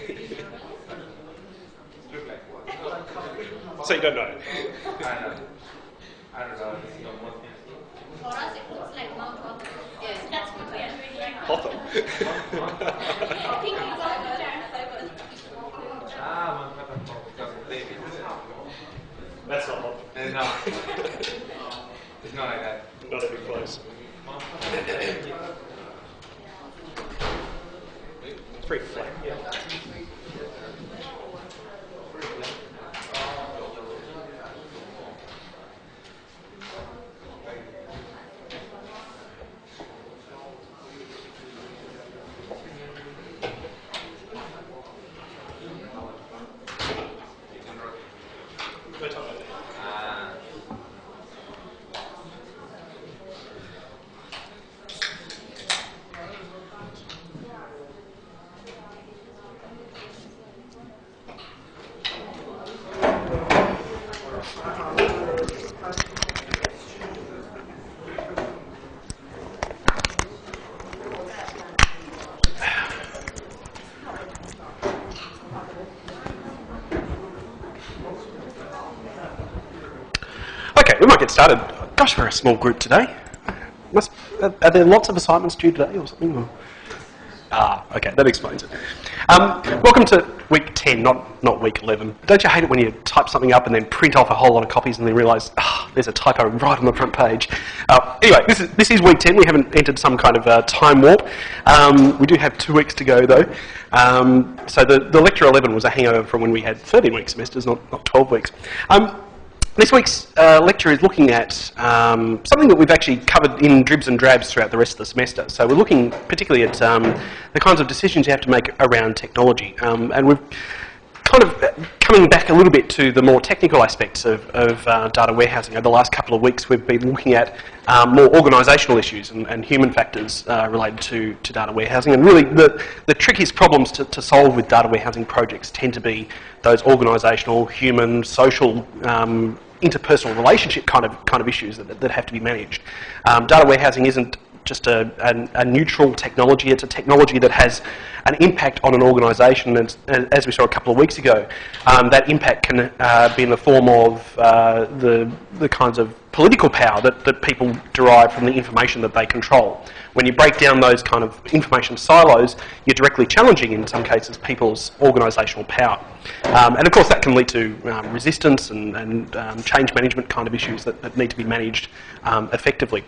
So you don't know? I don't know. For us, it looks like Mount Hotham. Yes, that's what we are doing right now. Hotham. I think it's all the giant fibers. That's not Hotham. No. It's not like that. Not every place. It's pretty flat, yeah. Okay, we might get started. Gosh, we're a small group today. Are there lots of assignments due today or something? Or? Okay, that explains it. Welcome to week 10, not week 11. Don't you hate it when you type something up and then print off a whole lot of copies and then realise, there's a typo right on the front page. Anyway, this is week 10. We haven't entered some kind of time warp. We do have 2 weeks to go though. So the lecture 11 was a hangover from when we had 13-week semesters, not 12 weeks. This week's lecture is looking at something that we've actually covered in dribs and drabs throughout the rest of the semester. So we're looking particularly at the kinds of decisions you have to make around technology. And we've kind of coming back a little bit to the more technical aspects of data warehousing. Over the last couple of weeks we've been looking at more organisational issues and human factors related to data warehousing. And really the trickiest problems to solve with data warehousing projects tend to be those organisational, human, social, interpersonal relationship kind of issues that have to be managed. Data warehousing isn't just a neutral technology. It's a technology that has an impact on an organisation, and as we saw a couple of weeks ago, that impact can be in the form of the kinds of political power that people derive from the information that they control. When you break down those kind of information silos, you're directly challenging, in some cases, people's organisational power. And of course that can lead to resistance and change management kind of issues that need to be managed effectively.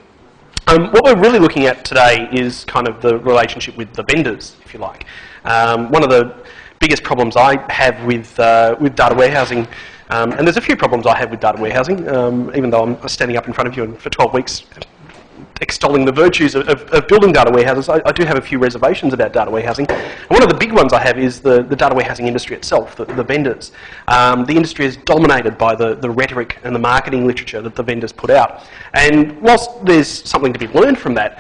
What we're really looking at today is kind of the relationship with the vendors, if you like. One of the biggest problems I have with data warehousing, and there's a few problems I have with data warehousing, even though I'm standing up in front of you and for 12 weeks extolling the virtues of building data warehouses, I do have a few reservations about data warehousing. And one of the big ones I have is the data warehousing industry itself, the vendors. The industry is dominated by the rhetoric and the marketing literature that the vendors put out. And whilst there's something to be learned from that,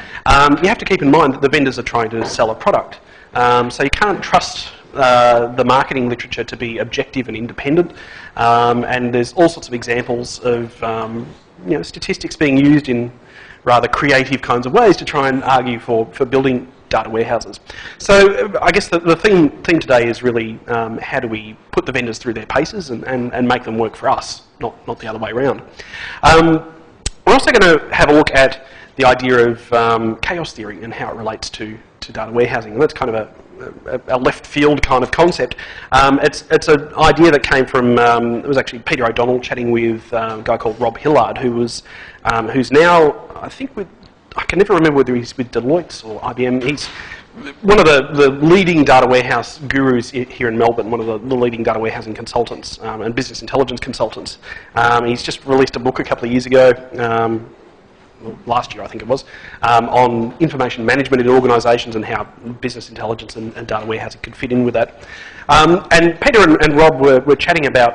you have to keep in mind that the vendors are trying to sell a product. So you can't trust the marketing literature to be objective and independent. And there's all sorts of examples of statistics being used in rather creative kinds of ways to try and argue for building data warehouses. So I guess the theme today is really how do we put the vendors through their paces and make them work for us, not the other way around. We're also going to have a look at the idea of chaos theory and how it relates to data warehousing. And that's kind of a left field kind of concept. It's an idea that came from, it was actually Peter O'Donnell chatting with a guy called Rob Hillard, who's now, I think I can never remember whether he's with Deloitte or IBM. He's one of the leading data warehouse gurus here in Melbourne, one of the leading data warehousing consultants and business intelligence consultants. He's just released a book a couple of years ago, last year I think it was, on information management in organisations and how business intelligence and data warehousing could fit in with that. And Peter and Rob were chatting about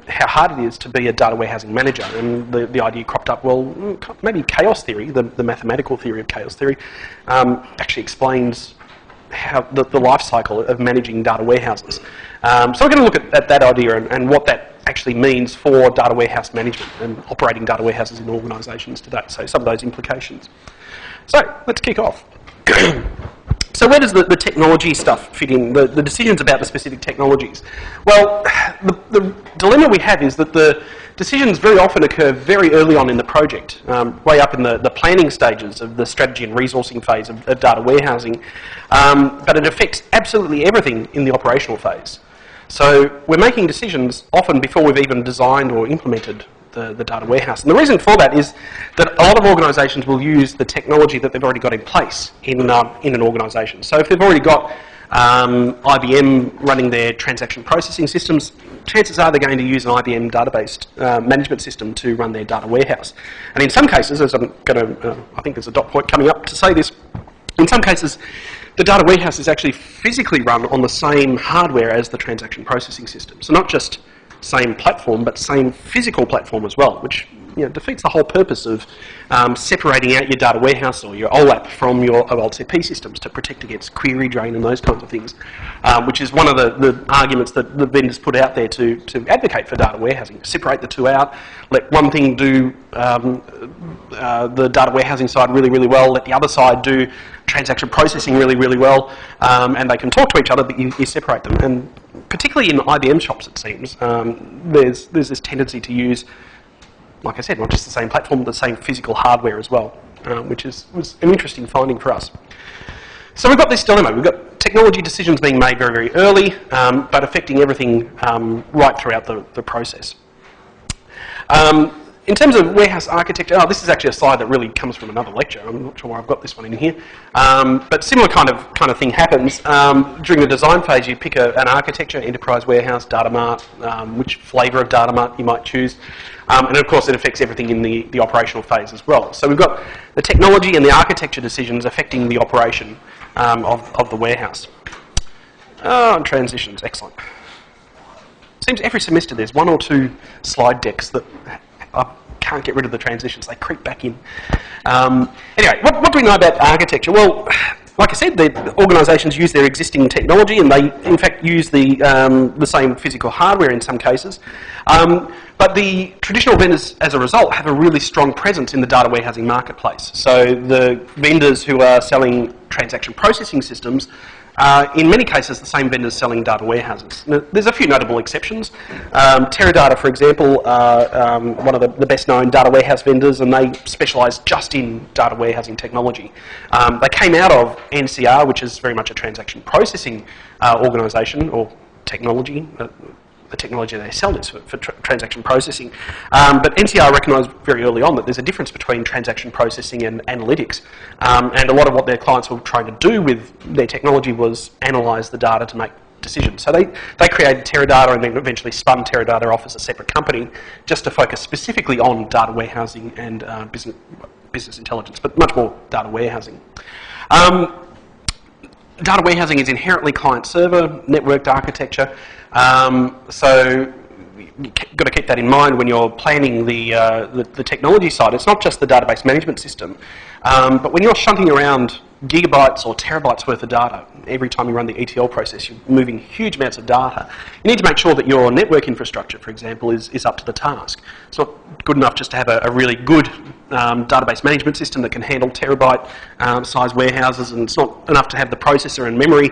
how hard it is to be a data warehousing manager, and the idea cropped up, well, maybe chaos theory, the mathematical theory of chaos theory, actually explains how the life cycle of managing data warehouses. So we're going to look at that idea and what that actually means for data warehouse management and operating data warehouses in organisations today. So some of those implications. So let's kick off. So where does the technology stuff fit in, the decisions about the specific technologies? Well, the dilemma we have is that the decisions very often occur very early on in the project, way up in the planning stages of the strategy and resourcing phase of data warehousing, but it affects absolutely everything in the operational phase. So we're making decisions often before we've even designed or implemented the data warehouse. And the reason for that is that a lot of organisations will use the technology that they've already got in place in an organisation. So if they've already got IBM running their transaction processing systems, chances are they're going to use an IBM database management system to run their data warehouse. And in some cases, as I'm going to, I think there's a dot point coming up to say this, in some cases the data warehouse is actually physically run on the same hardware as the transaction processing system. So not just same platform, but same physical platform as well, which defeats the whole purpose of separating out your data warehouse or your OLAP from your OLTP systems to protect against query drain and those kinds of things, which is one of the arguments that the vendors put out there to advocate for data warehousing. Separate the two out, let one thing do the data warehousing side really, really well, let the other side do transaction processing really, really well, and they can talk to each other, but you separate them. And particularly in IBM shops, it seems, there's this tendency to use, like I said, not just the same platform, but the same physical hardware as well, which was an interesting finding for us. So we've got this dilemma. We've got technology decisions being made very, very early, but affecting everything right throughout the process. In terms of warehouse architecture, this is actually a slide that really comes from another lecture. I'm not sure why I've got this one in here. But similar kind of thing happens. During the design phase, you pick an architecture, enterprise warehouse, data mart, which flavour of data mart you might choose. And of course, it affects everything in the operational phase as well. So we've got the technology and the architecture decisions affecting the operation of the warehouse. And transitions, excellent. Seems every semester there's one or two slide decks that I can't get rid of the transitions, they creep back in. Anyway, what do we know about architecture? Well, like I said, the organisations use their existing technology and they in fact use the same physical hardware in some cases. But the traditional vendors, as a result, have a really strong presence in the data warehousing marketplace. So the vendors who are selling transaction processing systems in many cases, the same vendors selling data warehouses. Now, there's a few notable exceptions. Teradata, for example, are one of the best-known data warehouse vendors, and they specialise just in data warehousing technology. They came out of NCR, which is very much a transaction processing organisation or technology. The technology they sell is for transaction processing. But NCR recognised very early on that there's a difference between transaction processing and analytics. And a lot of what their clients were trying to do with their technology was analyse the data to make decisions. So they created Teradata and then eventually spun Teradata off as a separate company just to focus specifically on data warehousing and business intelligence, but much more data warehousing. Data warehousing is inherently client-server, networked architecture, so you've got to keep that in mind when you're planning the technology side. It's not just the database management system, but when you're shunting around gigabytes or terabytes worth of data every time you run the ETL process, you're moving huge amounts of data. You need to make sure that your network infrastructure, for example, is up to the task. It's not good enough just to have a really good database management system that can handle terabyte size warehouses, and it's not enough to have the processor and memory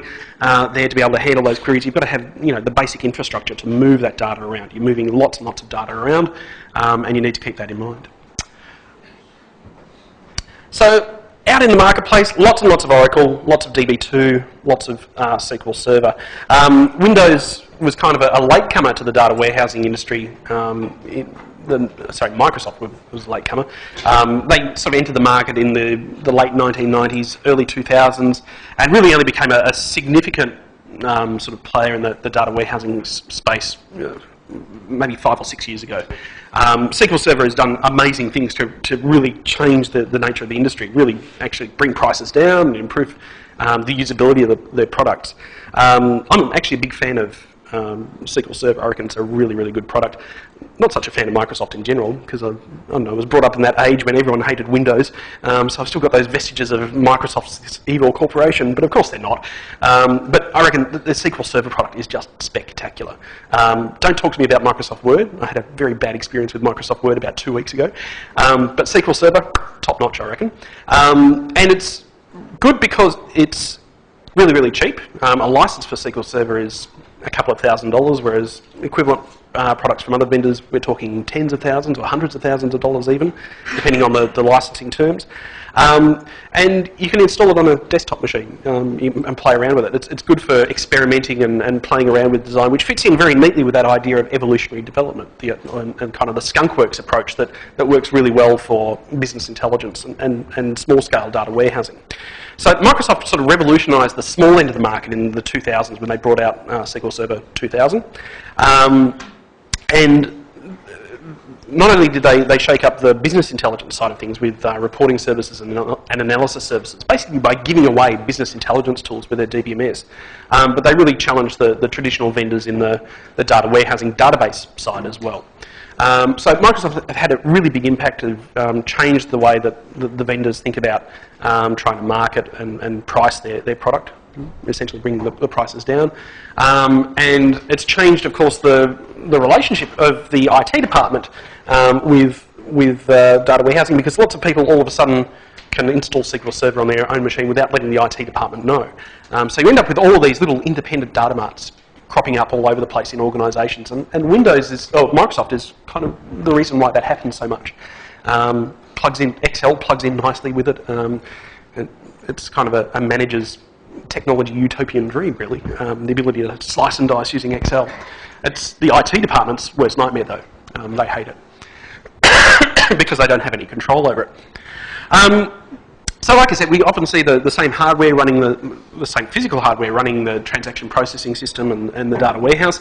there to be able to handle those queries. You've got to have the basic infrastructure to move that data around. You're moving lots and lots of data around, and you need to keep that in mind. So out in the marketplace, lots and lots of Oracle, lots of DB2, lots of SQL Server. Windows was kind of a latecomer to the data warehousing industry. Microsoft was a latecomer. They sort of entered the market in the late 1990s, early 2000s, and really only became a significant sort of player in the data warehousing space maybe 5 or 6 years ago. SQL Server has done amazing things to really change the nature of the industry, really actually bring prices down and improve the usability of their products. I'm actually a big fan of SQL Server. I reckon it's a really, really good product. Not such a fan of Microsoft in general, because I don't know, I was brought up in that age when everyone hated Windows, so I've still got those vestiges of Microsoft's evil corporation, but of course they're not. But I reckon the SQL Server product is just spectacular. Don't talk to me about Microsoft Word. I had a very bad experience with Microsoft Word about 2 weeks ago. But SQL Server, top notch, I reckon. And it's good because it's really, really cheap. A license for SQL Server is a couple of $1,000s, whereas equivalent products from other vendors, we're talking tens of thousands or hundreds of thousands of dollars even, depending on the licensing terms. And you can install it on a desktop machine and play around with it. It's good for experimenting and playing around with design, which fits in very neatly with that idea of evolutionary development and kind of the skunkworks approach that works really well for business intelligence and small-scale data warehousing. So Microsoft sort of revolutionised the small end of the market in the 2000s when they brought out SQL Server 2000. And not only did they shake up the business intelligence side of things with reporting services and analysis services, basically by giving away business intelligence tools with their DBMS, but they really challenged the traditional vendors in the data warehousing database side as well. So Microsoft have had a really big impact of changed the way that the vendors think about trying to market and price their product, essentially bringing the prices down. And it's changed, of course, the relationship of the IT department with data warehousing, because lots of people all of a sudden can install SQL Server on their own machine without letting the IT department know. So you end up with all of these little independent data marts cropping up all over the place in organisations, and Microsoft is kind of the reason why that happens so much. Excel plugs in nicely with it. It's kind of a manager's technology utopian dream, really. The ability to slice and dice using Excel. It's the IT department's worst nightmare, though. They hate it because they don't have any control over it. So like I said, we often see the same hardware running the same physical hardware running the transaction processing system and the data warehouse.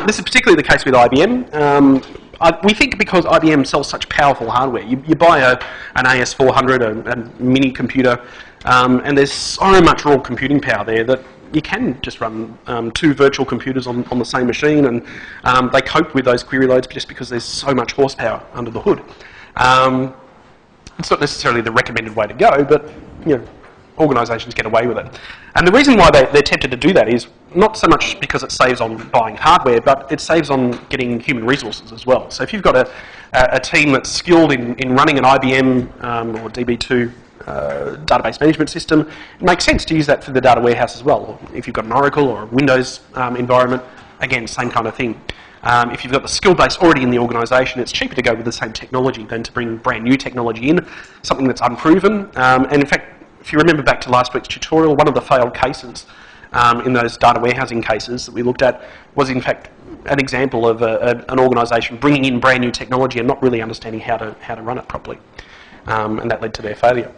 This is particularly the case with IBM. We think because IBM sells such powerful hardware, you buy an AS400, a mini computer, and there's so much raw computing power there that you can just run two virtual computers on the same machine, and they cope with those query loads just because there's so much horsepower under the hood. It's not necessarily the recommended way to go, but organisations get away with it. And the reason why they're tempted to do that is not so much because it saves on buying hardware, but it saves on getting human resources as well. So if you've got a team that's skilled in running an IBM or DB2 database management system, it makes sense to use that for the data warehouse as well. Or if you've got an Oracle or a Windows environment, again, same kind of thing. If you've got the skill base already in the organisation, it's cheaper to go with the same technology than to bring brand new technology in, something that's unproven. And in fact, if you remember back to last week's tutorial, one of the failed cases in those data warehousing cases that we looked at was in fact an example of an organisation bringing in brand new technology and not really understanding how to run it properly. And that led to their failure.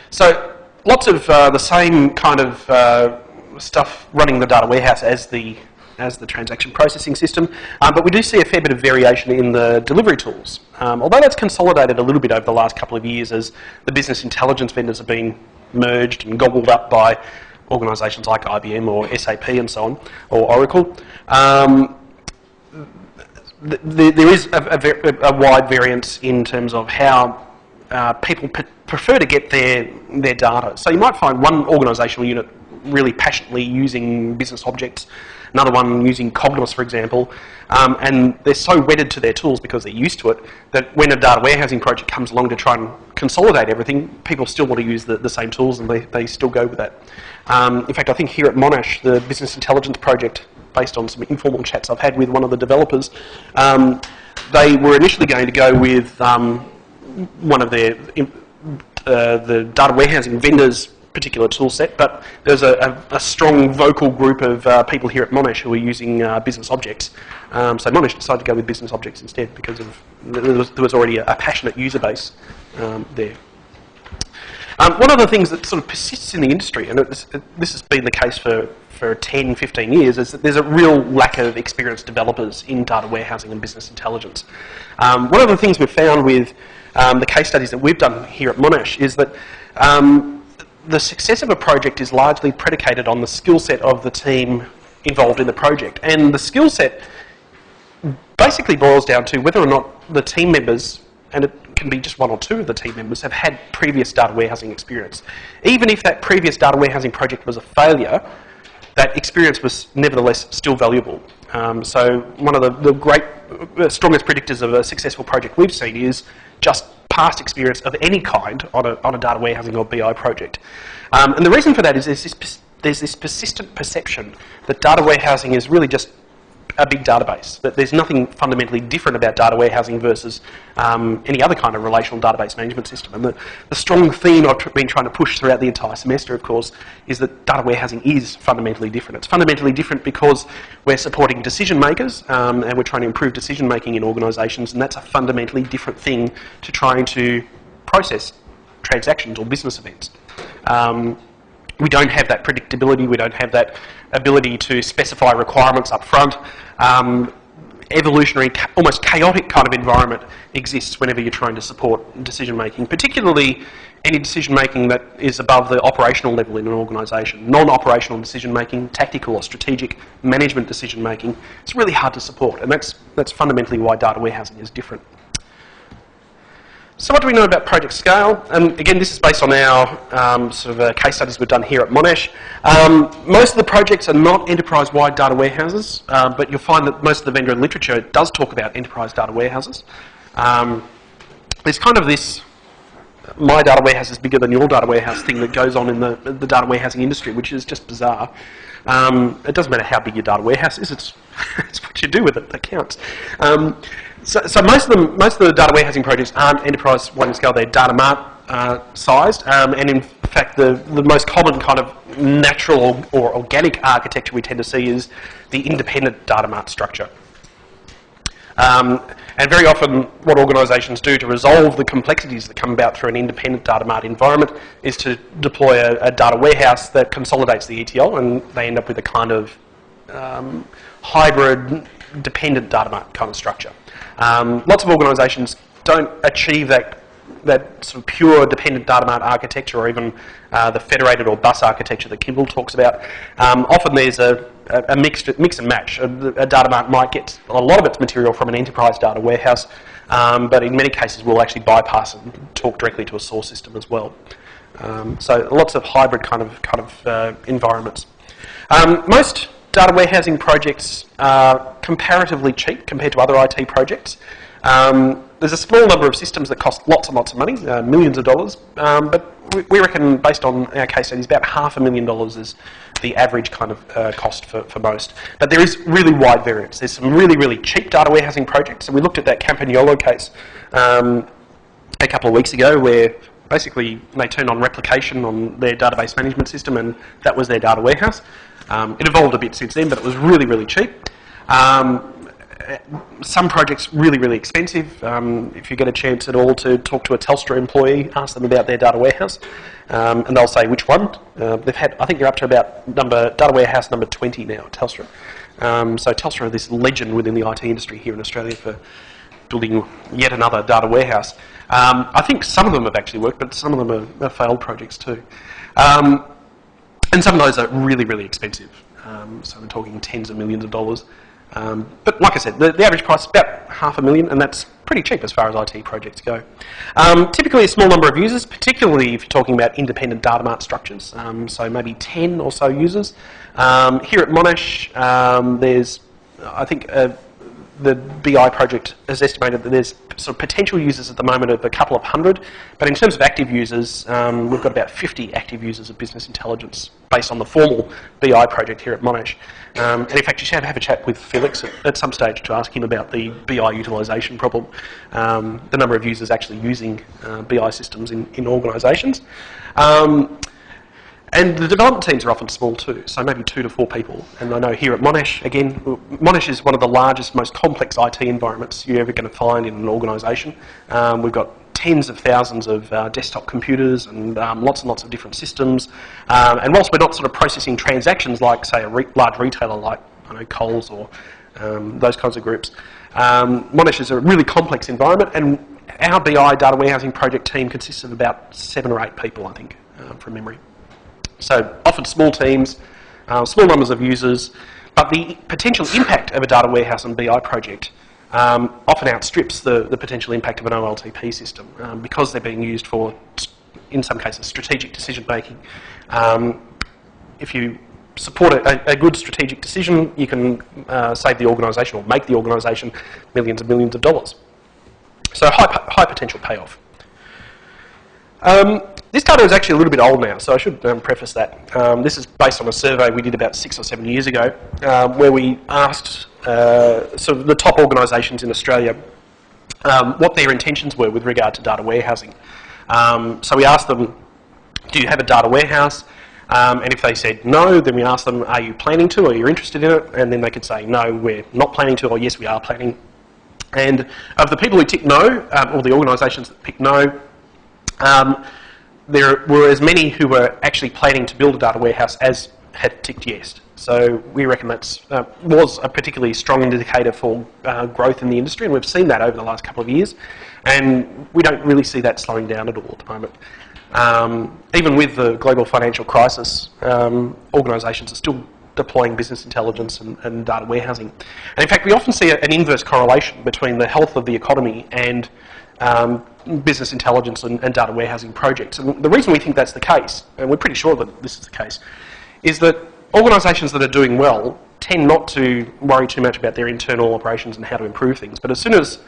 So lots of the same kind of stuff running the data warehouse as the transaction processing system, but we do see a fair bit of variation in the delivery tools. Although that's consolidated a little bit over the last couple of years as the business intelligence vendors have been merged and gobbled up by organisations like IBM or SAP and so on, or Oracle. There is a wide variance in terms of how people prefer to get their data. So you might find one organisational unit really passionately using business objects, another one using Cognos, for example, and they're so wedded to their tools because they're used to it that when a data warehousing project comes along to try and consolidate everything, people still want to use the same tools and they still go with that. In fact, I think here at Monash, the business intelligence project, based on some informal chats I've had with one of the developers, they were initially going to go with one of the data warehousing vendors' particular tool set, but there's a strong vocal group of people here at Monash who are using business objects. So Monash decided to go with business objects instead because there was already a passionate user base there. One of the things that sort of persists in the industry, and this has been the case for 10, 15 years, is that there's a real lack of experienced developers in data warehousing and business intelligence. One of the things we've found with the case studies that we've done here at Monash is that the success of a project is largely predicated on the skill set of the team involved in the project. And the skill set basically boils down to whether or not the team members, and it can be just one or two of the team members, have had previous data warehousing experience. Even if that previous data warehousing project was a failure, that experience was nevertheless still valuable. So one of the strongest predictors of a successful project we've seen is just past experience of any kind on a data warehousing or BI project. And the reason for that is there's this there's this persistent perception that data warehousing is really just a big database, that there's nothing fundamentally different about data warehousing versus any other kind of relational database management system. And the strong theme I've been trying to push throughout the entire semester, of course, is that data warehousing is fundamentally different. It's fundamentally different because we're supporting decision makers and we're trying to improve decision making in organisations, and that's a fundamentally different thing to trying to process transactions or business events. We don't have that predictability, we don't have that ability to specify requirements up front. Evolutionary, almost chaotic kind of environment exists whenever you're trying to support decision making, particularly any decision making that is above the operational level in an organisation. Non-operational decision making, tactical or strategic management decision making, it's really hard to support, and that's fundamentally why data warehousing is different. So what do we know about project scale? And again, this is based on our case studies we've done here at Monash. Most of the projects are not enterprise-wide data warehouses, but you'll find that most of the vendor literature does talk about enterprise data warehouses. There's kind of this, my data warehouse is bigger than your data warehouse thing that goes on in the data warehousing industry, which is just bizarre. It doesn't matter how big your data warehouse is, it's what you do with it that counts. So most of the data warehousing projects aren't enterprise-wide in scale, they're data mart sized, and in fact the most common kind of natural or organic architecture we tend to see is the independent data mart structure. And very often what organisations do to resolve the complexities that come about through an independent data mart environment is to deploy a data warehouse that consolidates the ETL, and they end up with a kind of hybrid dependent data mart kind of structure. Lots of organisations don't achieve that sort of pure dependent data mart architecture, or even the federated or bus architecture that Kimball talks about. Often there's a mix and match. A data mart might get a lot of its material from an enterprise data warehouse, but in many cases will actually bypass and talk directly to a source system as well. So lots of hybrid kind of environments. Most data warehousing projects are comparatively cheap compared to other IT projects. There's a small number of systems that cost lots and lots of money, millions of dollars, but we reckon, based on our case studies, about $500,000 is the average kind of cost for most. But there is really wide variance. There's some really, really cheap data warehousing projects, and we looked at that Campagnolo case a couple of weeks ago, where basically they turned on replication on their database management system, and that was their data warehouse. It evolved a bit since then, but it was really, really cheap. Some projects really, really expensive. If you get a chance at all to talk to a Telstra employee, ask them about their data warehouse, and they'll say which one. They've had, I think you're up to about data warehouse number 20 now at Telstra. So Telstra are this legend within the IT industry here in Australia for building yet another data warehouse. I think some of them have actually worked, but some of them are failed projects too. And some of those are really, really expensive. So we're talking tens of millions of dollars. But like I said, the average price is about $500,000, and that's pretty cheap as far as IT projects go. Typically a small number of users, particularly if you're talking about independent data mart structures, so maybe 10 or so users. Here at Monash, there's, I think, the BI project has estimated that there's sort of potential users at the moment of a couple of hundred, but in terms of active users, we've got about 50 active users of business intelligence based on the formal BI project here at Monash. And in fact, you should have a chat with Felix at some stage to ask him about the BI utilisation problem, the number of users actually using BI systems in organisations. And the development teams are often small too, so maybe 2 to 4 people. And I know here at Monash, again, Monash is one of the largest, most complex IT environments you're ever going to find in an organisation. We've got tens of thousands of desktop computers and lots and lots of different systems. And whilst we're not sort of processing transactions like, say, a large retailer like, I know, Coles or those kinds of groups, Monash is a really complex environment, and our BI data warehousing project team consists of about 7 or 8 people, I think, from memory. So often small teams, small numbers of users, but the potential impact of a data warehouse and BI project often outstrips the potential impact of an OLTP system because they're being used for, in some cases, strategic decision making. If you support a good strategic decision, you can save the organisation or make the organisation millions and millions of dollars. So high potential payoff. This data is actually a little bit old now, so I should preface that. This is based on a survey we did about 6 or 7 years ago, where we asked sort of the top organisations in Australia what their intentions were with regard to data warehousing. So we asked them, do you have a data warehouse? And if they said no, then we asked them, are you planning to, or are you interested in it? And then they could say, no, we're not planning to, or yes, we are planning. And of the people who ticked no, or the organisations that picked no, there were as many who were actually planning to build a data warehouse as had ticked yes. So we reckon that was a particularly strong indicator for growth in the industry, and we've seen that over the last couple of years, and we don't really see that slowing down at all at the moment. Even with the global financial crisis, organisations are still deploying business intelligence and data warehousing. And in fact, we often see an inverse correlation between the health of the economy and business intelligence and data warehousing projects. And the reason we think that's the case, and we're pretty sure that this is the case, is that organisations that are doing well tend not to worry too much about their internal operations and how to improve things. But as soon as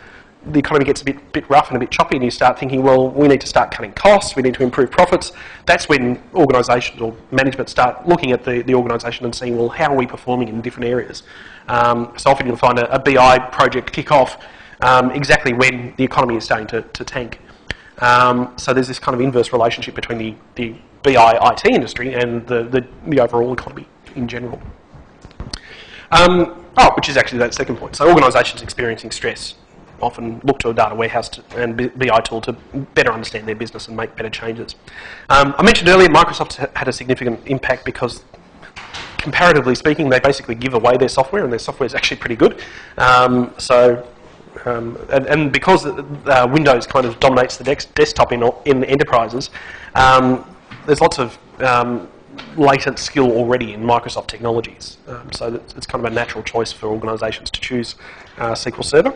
the economy gets a bit rough and a bit choppy and you start thinking, well, we need to start cutting costs, we need to improve profits, that's when organisations or management start looking at the organisation and seeing, well, how are we performing in different areas? So often you'll find a BI project kick off exactly when the economy is starting to tank. So there's this kind of inverse relationship between the BI IT industry and the overall economy in general. Which is actually that second point. So organisations experiencing stress often look to a data warehouse and BI tool to better understand their business and make better changes. I mentioned earlier Microsoft had a significant impact because, comparatively speaking, they basically give away their software, and their software is actually pretty good. And because Windows kind of dominates the desktop in enterprises, there's lots of latent skill already in Microsoft technologies. So it's kind of a natural choice for organisations to choose SQL Server.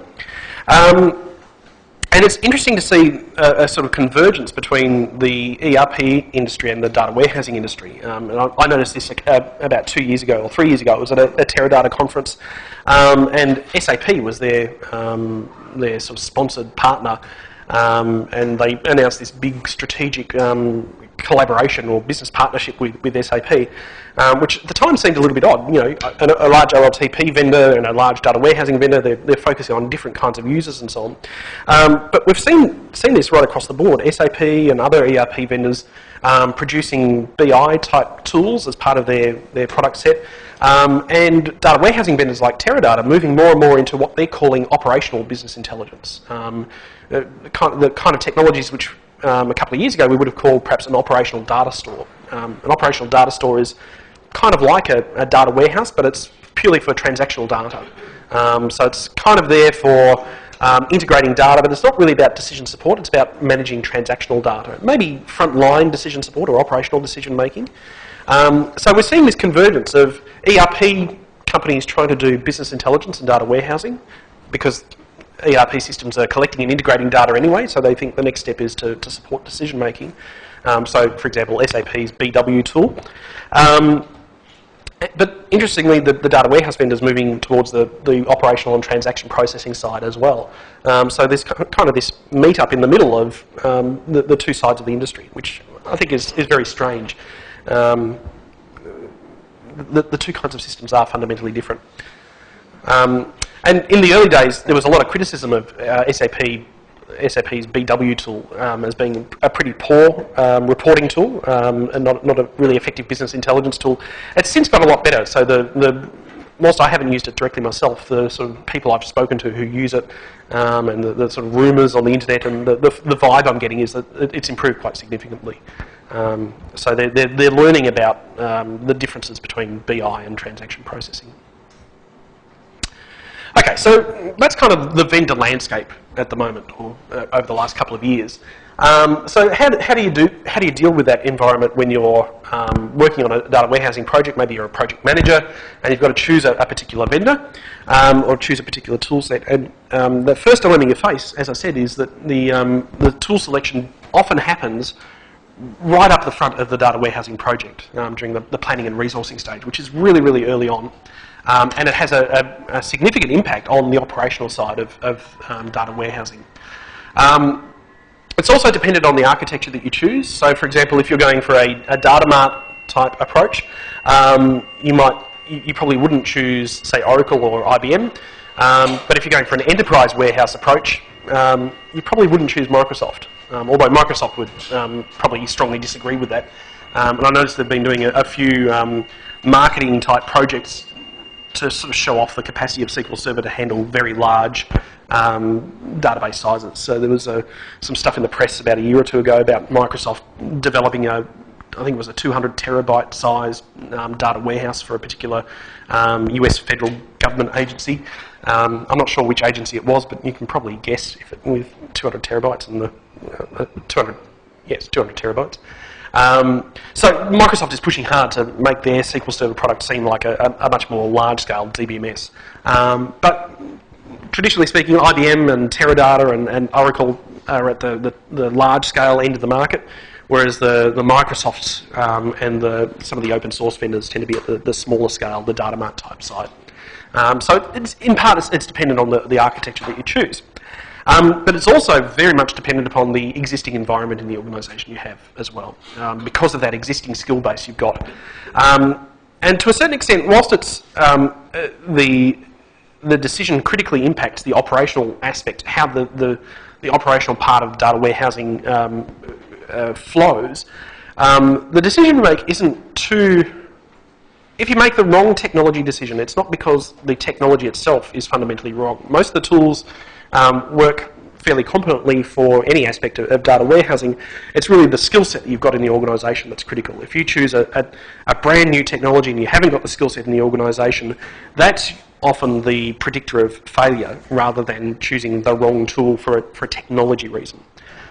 And it's interesting to see a sort of convergence between the ERP industry and the data warehousing industry. And I noticed this about 2 years ago or 3 years ago. It was at a Teradata conference, and SAP was their sort of sponsored partner, and they announced this big strategic collaboration or business partnership with SAP, which at the time seemed a little bit odd. You know, a large OLTP vendor and a large data warehousing vendor, they're focusing on different kinds of users and so on. But we've seen this right across the board. SAP and other ERP vendors producing BI type tools as part of their product set, and data warehousing vendors like Teradata moving more and more into what they're calling operational business intelligence. The kind of technologies which a couple of years ago we would have called perhaps an operational data store. An operational data store is kind of like a data warehouse, but it's purely for transactional data. So it's kind of there for integrating data, but it's not really about decision support, it's about managing transactional data. Maybe frontline decision support or operational decision making. So we're seeing this convergence of ERP companies trying to do business intelligence and data warehousing, because ERP systems are collecting and integrating data anyway, so they think the next step is to support decision making. So, for example, SAP's BW tool. But interestingly, the data warehouse vendors moving towards the operational and transaction processing side as well. So there's kind of this meet up in the middle of the two sides of the industry, which I think is very strange. The two kinds of systems are fundamentally different. And in the early days, there was a lot of criticism of SAP's BW tool as being a pretty poor reporting tool and not a really effective business intelligence tool. It's since got a lot better. So whilst I haven't used it directly myself, the sort of people I've spoken to who use it and the sort of rumours on the internet and the vibe I'm getting is that it's improved quite significantly. So they're learning about the differences between BI and transaction processing. Okay, so that's kind of the vendor landscape at the moment, or over the last couple of years. So how do you deal with that environment when you're working on a data warehousing project? Maybe you're a project manager and you've got to choose a particular vendor or choose a particular tool set. And the first dilemma you face, as I said, is that the tool selection often happens right up the front of the data warehousing project during the planning and resourcing stage, which is really, really early on. And it has a significant impact on the operational side of data warehousing. It's also dependent on the architecture that you choose. So, for example, if you're going for a data mart type approach, you probably wouldn't choose, say, Oracle or IBM. But if you're going for an enterprise warehouse approach, you probably wouldn't choose Microsoft. Although Microsoft would probably strongly disagree with that. And I noticed they've been doing a few marketing type projects to sort of show off the capacity of SQL Server to handle very large database sizes. So there was some stuff in the press about a year or two ago about Microsoft developing I think it was a 200 terabyte size data warehouse for a particular US federal government agency. I'm not sure which agency it was, but you can probably guess if it with 200 terabytes and the 200 terabytes. So Microsoft is pushing hard to make their SQL Server product seem like a much more large-scale DBMS. But traditionally speaking, IBM and Teradata and Oracle are at the large-scale end of the market, whereas the Microsofts and some of the open source vendors tend to be at the smaller scale, the data mart type side. So in part it's dependent on the architecture that you choose. But it's also very much dependent upon the existing environment in the organisation you have as well, because of that existing skill base you've got. And to a certain extent, whilst it's the decision critically impacts the operational aspect, how the operational part of data warehousing flows, the decision to make isn't too... If you make the wrong technology decision, it's not because the technology itself is fundamentally wrong. Most of the tools work fairly competently for any aspect of data warehousing. It's really the skill set that you've got in the organisation that's critical. If you choose a brand new technology and you haven't got the skill set in the organisation, that's often the predictor of failure rather than choosing the wrong tool for a technology reason.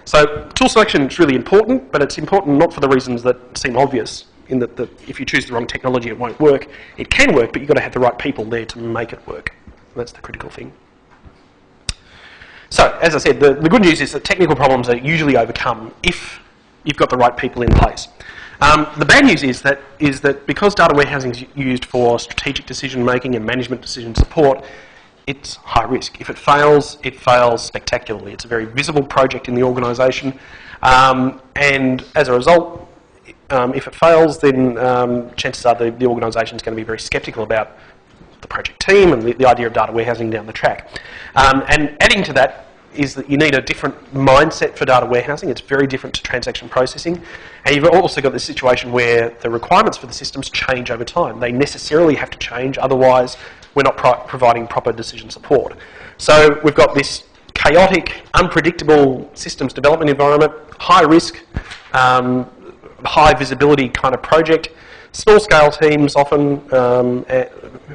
So tool selection is really important, but it's important not for the reasons that seem obvious, in that if you choose the wrong technology it won't work. It can work, but you've got to have the right people there to make it work. That's the critical thing. So, as I said, the good news is that technical problems are usually overcome if you've got the right people in place. The bad news is that because data warehousing is used for strategic decision making and management decision support, it's high risk. If it fails spectacularly. It's a very visible project in the organisation, and as a result, if it fails, then chances are the organisation is going to be very sceptical about the project team and the idea of data warehousing down the track. And adding to that is that you need a different mindset for data warehousing. It's very different to transaction processing. And you've also got this situation where the requirements for the systems change over time. They necessarily have to change, otherwise we're not providing proper decision support. So we've got this chaotic, unpredictable systems development environment, high risk, high visibility kind of project, small scale teams often,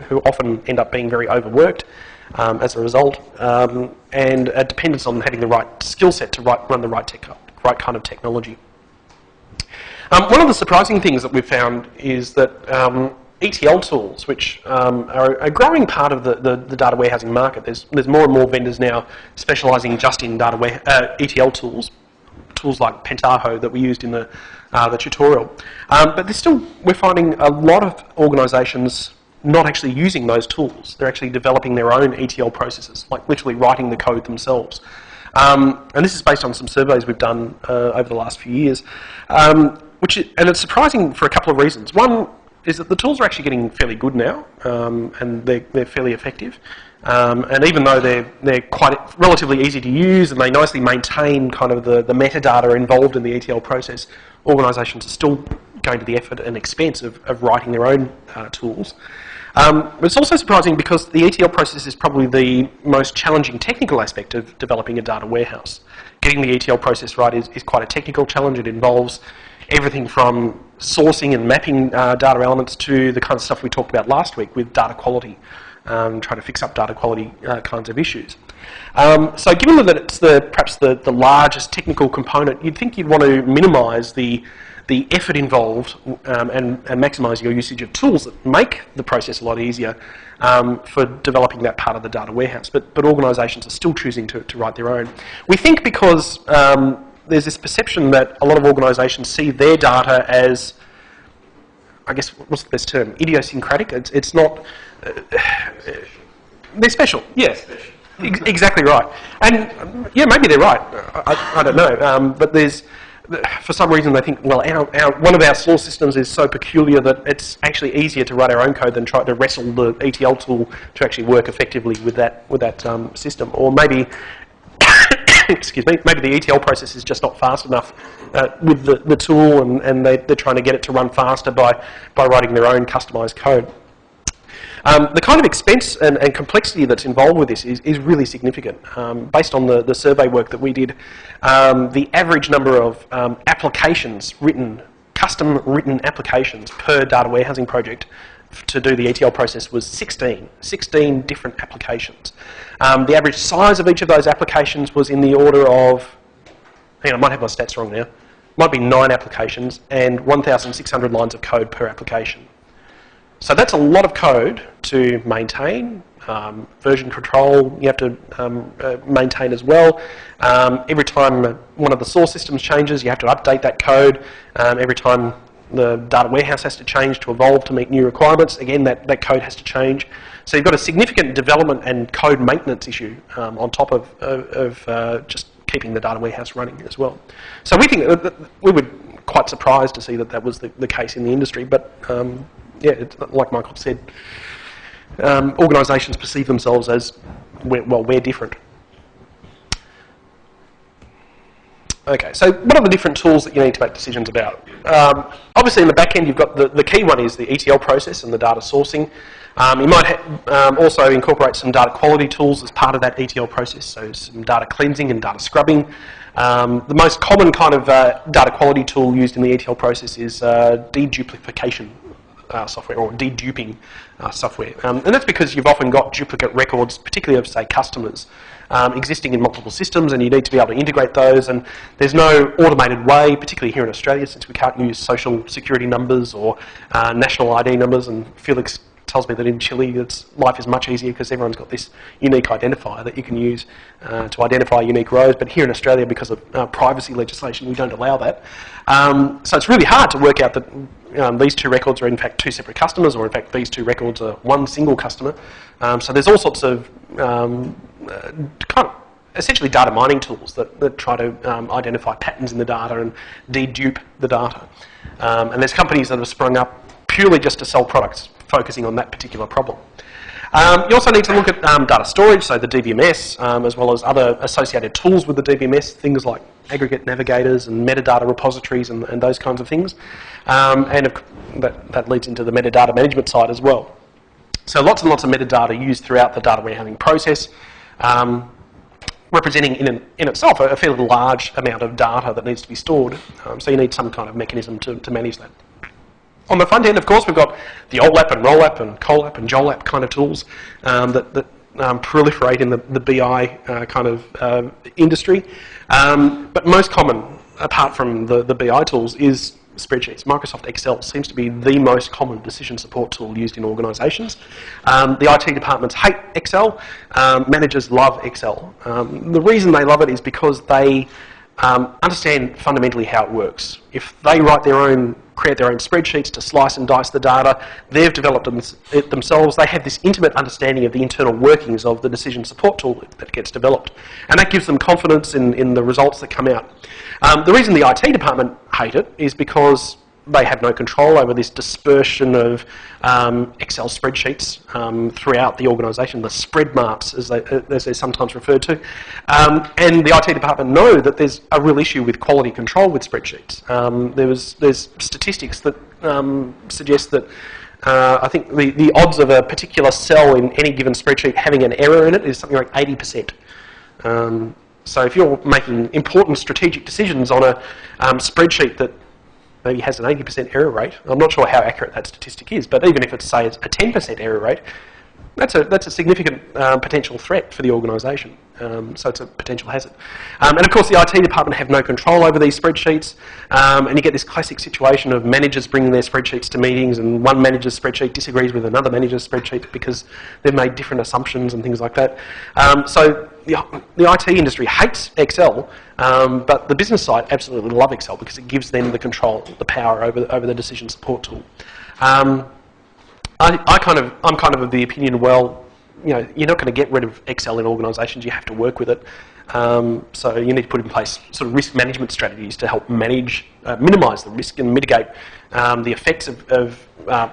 who often end up being very overworked as a result, and a dependence on having the right skill set to run the right kind of technology. One of the surprising things that we've found is that ETL tools, which are a growing part of the data warehousing market, there's more and more vendors now specialising just in ETL tools like Pentaho that we used in the tutorial. But we're finding a lot of organisations not actually using those tools. They're actually developing their own ETL processes, like literally writing the code themselves. And this is based on some surveys we've done over the last few years. And it's surprising for a couple of reasons. One is that the tools are actually getting fairly good now, and they're fairly effective. And even though they're quite relatively easy to use and they nicely maintain kind of the metadata involved in the ETL process, organisations are still going to the effort and expense of writing their own tools. But it's also surprising because the ETL process is probably the most challenging technical aspect of developing a data warehouse. Getting the ETL process right is quite a technical challenge. It involves everything from sourcing and mapping data elements to the kind of stuff we talked about last week with data quality, trying to fix up data quality kinds of issues. So given that it's perhaps the largest technical component, you'd think you'd want to minimise the effort involved and maximise your usage of tools that make the process a lot easier for developing that part of the data warehouse. But organisations are still choosing to write their own. We think because there's this perception that a lot of organisations see their data as, I guess, what's the best term? Idiosyncratic. It's not... they're special. Yes. Exactly right. And yeah, maybe they're right. I don't know. But there's, for some reason, they think, well, one of our source systems is so peculiar that it's actually easier to write our own code than try to wrestle the ETL tool to actually work effectively with that system. Or maybe, excuse me, maybe the ETL process is just not fast enough with the tool, and they're trying to get it to run faster by writing their own customised code. The kind of expense and complexity that's involved with this is really significant. Based on the survey work that we did, the average number of custom written applications per data warehousing project to do the ETL process was 16 different applications. The average size of each of those applications was in the order of, hang on, I might have my stats wrong now, might be 9 applications and 1,600 lines of code per application. So that's a lot of code to maintain. Version control you have to maintain as well. Every time one of the source systems changes, you have to update that code. Every time the data warehouse has to change to evolve to meet new requirements, again, that code has to change. So you've got a significant development and code maintenance issue on top of just keeping the data warehouse running as well. So we think that we were quite surprised to see that was the case in the industry, but yeah, like Michael said, organisations perceive themselves as, we're different. Okay, so what are the different tools that you need to make decisions about? Obviously in the back end you've got the key one is the ETL process and the data sourcing. You might also incorporate some data quality tools as part of that ETL process, so some data cleansing and data scrubbing. The most common kind of data quality tool used in the ETL process is deduplication software, or deduping software. And that's because you've often got duplicate records, particularly of, say, customers, existing in multiple systems, and you need to be able to integrate those, and there's no automated way, particularly here in Australia, since we can't use social security numbers or national ID numbers, and Felix tells me that in Chile life is much easier because everyone's got this unique identifier that you can use to identify unique rows, but here in Australia, because of privacy legislation, we don't allow that. So it's really hard to work out that these two records are in fact two separate customers, or in fact these two records are one single customer. So there's all sorts of kind of essentially data mining tools that try to identify patterns in the data and dedupe the data. And there's companies that have sprung up purely just to sell products, focusing on that particular problem. You also need to look at data storage, so the DBMS, as well as other associated tools with the DBMS, things like aggregate navigators and metadata repositories and those kinds of things. And that leads into the metadata management side as well. So lots and lots of metadata used throughout the data warehousing process, representing in itself a fairly large amount of data that needs to be stored. So you need some kind of mechanism to manage that. On the front end, of course, we've got the OLAP and ROLAP and COLAP and JOLAP kind of tools that proliferate in the BI kind of industry. But most common, apart from the BI tools, is spreadsheets. Microsoft Excel seems to be the most common decision support tool used in organisations. The IT departments hate Excel. Managers love Excel. The reason they love it is because they understand fundamentally how it works. If they create their own spreadsheets to slice and dice the data, they've developed it themselves. They have this intimate understanding of the internal workings of the decision support tool that gets developed. And that gives them confidence in the results that come out. The reason the IT department hate it is because they have no control over this dispersion of Excel spreadsheets throughout the organisation, the spread marks as they're sometimes referred to. And the IT department know that there's a real issue with quality control with spreadsheets. There's statistics that suggest that I think the odds of a particular cell in any given spreadsheet having an error in it is something like 80%. So if you're making important strategic decisions on a spreadsheet that maybe has an 80% error rate. I'm not sure how accurate that statistic is, but even if it's, say, a 10% error rate, that's a significant potential threat for the organisation. So it's a potential hazard. And of course the IT department have no control over these spreadsheets, and you get this classic situation of managers bringing their spreadsheets to meetings, and one manager's spreadsheet disagrees with another manager's spreadsheet because they've made different assumptions and things like that. So the IT industry hates Excel, but the business side absolutely love Excel because it gives them the control, the power over the decision support tool. I'm kind of of the opinion, well, you're not going to get rid of Excel in organisations. You have to work with it. So you need to put in place sort of risk management strategies to help minimise the risk and mitigate the effects of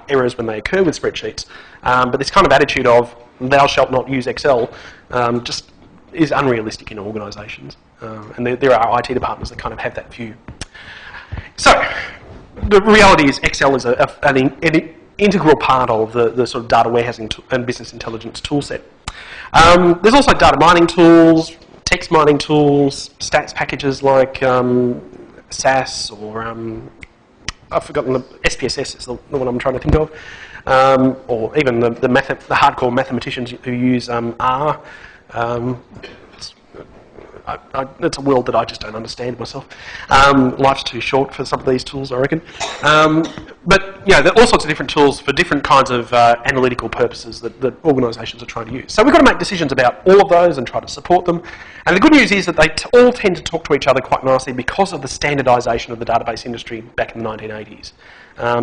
errors when they occur with spreadsheets. But this kind of attitude of thou shalt not use Excel just is unrealistic in organisations. And there are IT departments that kind of have that view. So the reality is Excel is an integral part of the sort of data warehousing and business intelligence tool set. There's also data mining tools, text mining tools, stats packages like SAS or I've forgotten, the SPSS is the one I'm trying to think of, or even the hardcore mathematicians who use R. It's a world that I just don't understand myself. Life's too short for some of these tools, I reckon. But there are all sorts of different tools for different kinds of analytical purposes that organisations are trying to use. So we've got to make decisions about all of those and try to support them. And the good news is that they all tend to talk to each other quite nicely because of the standardisation of the database industry back in the 1980s.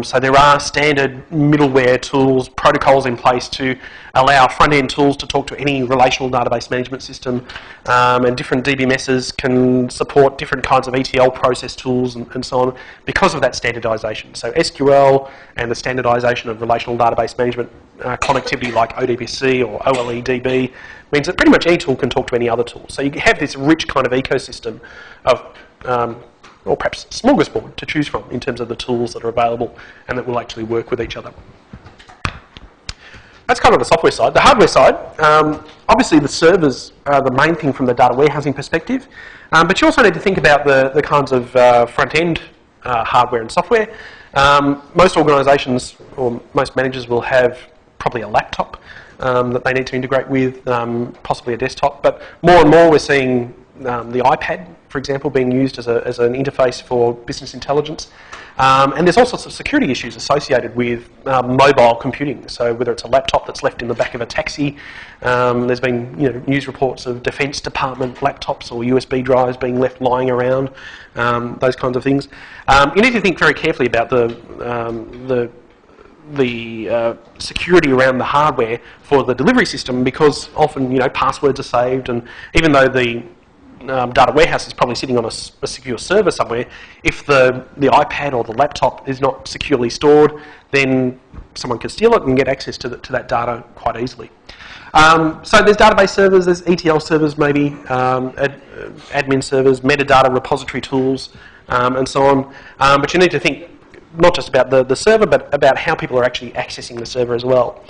So there are standard middleware tools, protocols in place to allow front-end tools to talk to any relational database management system, and different DBMSs can support different kinds of ETL process tools and so on because of that standardisation. So SQL and the standardisation of relational database management connectivity like ODBC or OLEDB means that pretty much any tool can talk to any other tool. So you have this rich kind of ecosystem of or perhaps smorgasbord to choose from in terms of the tools that are available and that will actually work with each other. That's kind of the software side. The hardware side, obviously the servers are the main thing from the data warehousing perspective, but you also need to think about the kinds of front-end hardware and software. Most organisations or most managers will have probably a laptop that they need to integrate with, possibly a desktop, but more and more we're seeing the iPad, for example, being used as an interface for business intelligence. And there's all sorts of security issues associated with mobile computing. So whether it's a laptop that's left in the back of a taxi, there's been news reports of Defence Department laptops or USB drives being left lying around, those kinds of things. You need to think very carefully about the security around the hardware for the delivery system, because often passwords are saved, and even though the data warehouse is probably sitting on a secure server somewhere, if the iPad or the laptop is not securely stored, then someone can steal it and get access to that data quite easily. So there's database servers, there's ETL servers maybe, admin servers, metadata repository tools, and so on. But you need to think not just about the server, but about how people are actually accessing the server as well.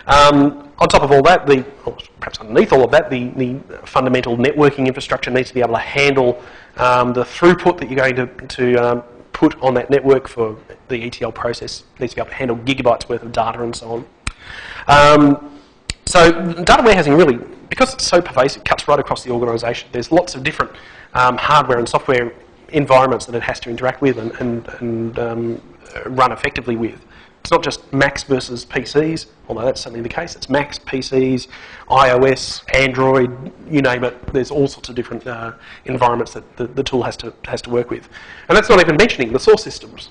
On top of all that, or perhaps underneath all of that, the fundamental networking infrastructure needs to be able to handle the throughput that you're going to put on that network for the ETL process. It needs to be able to handle gigabytes worth of data and so on. So data warehousing really, because it's so pervasive, cuts right across the organisation. There's lots of different hardware and software environments that it has to interact with and run effectively with. It's not just Macs versus PCs, although that's certainly the case. It's Macs, PCs, iOS, Android, you name it. There's all sorts of different environments that the tool has to work with. And that's not even mentioning the source systems,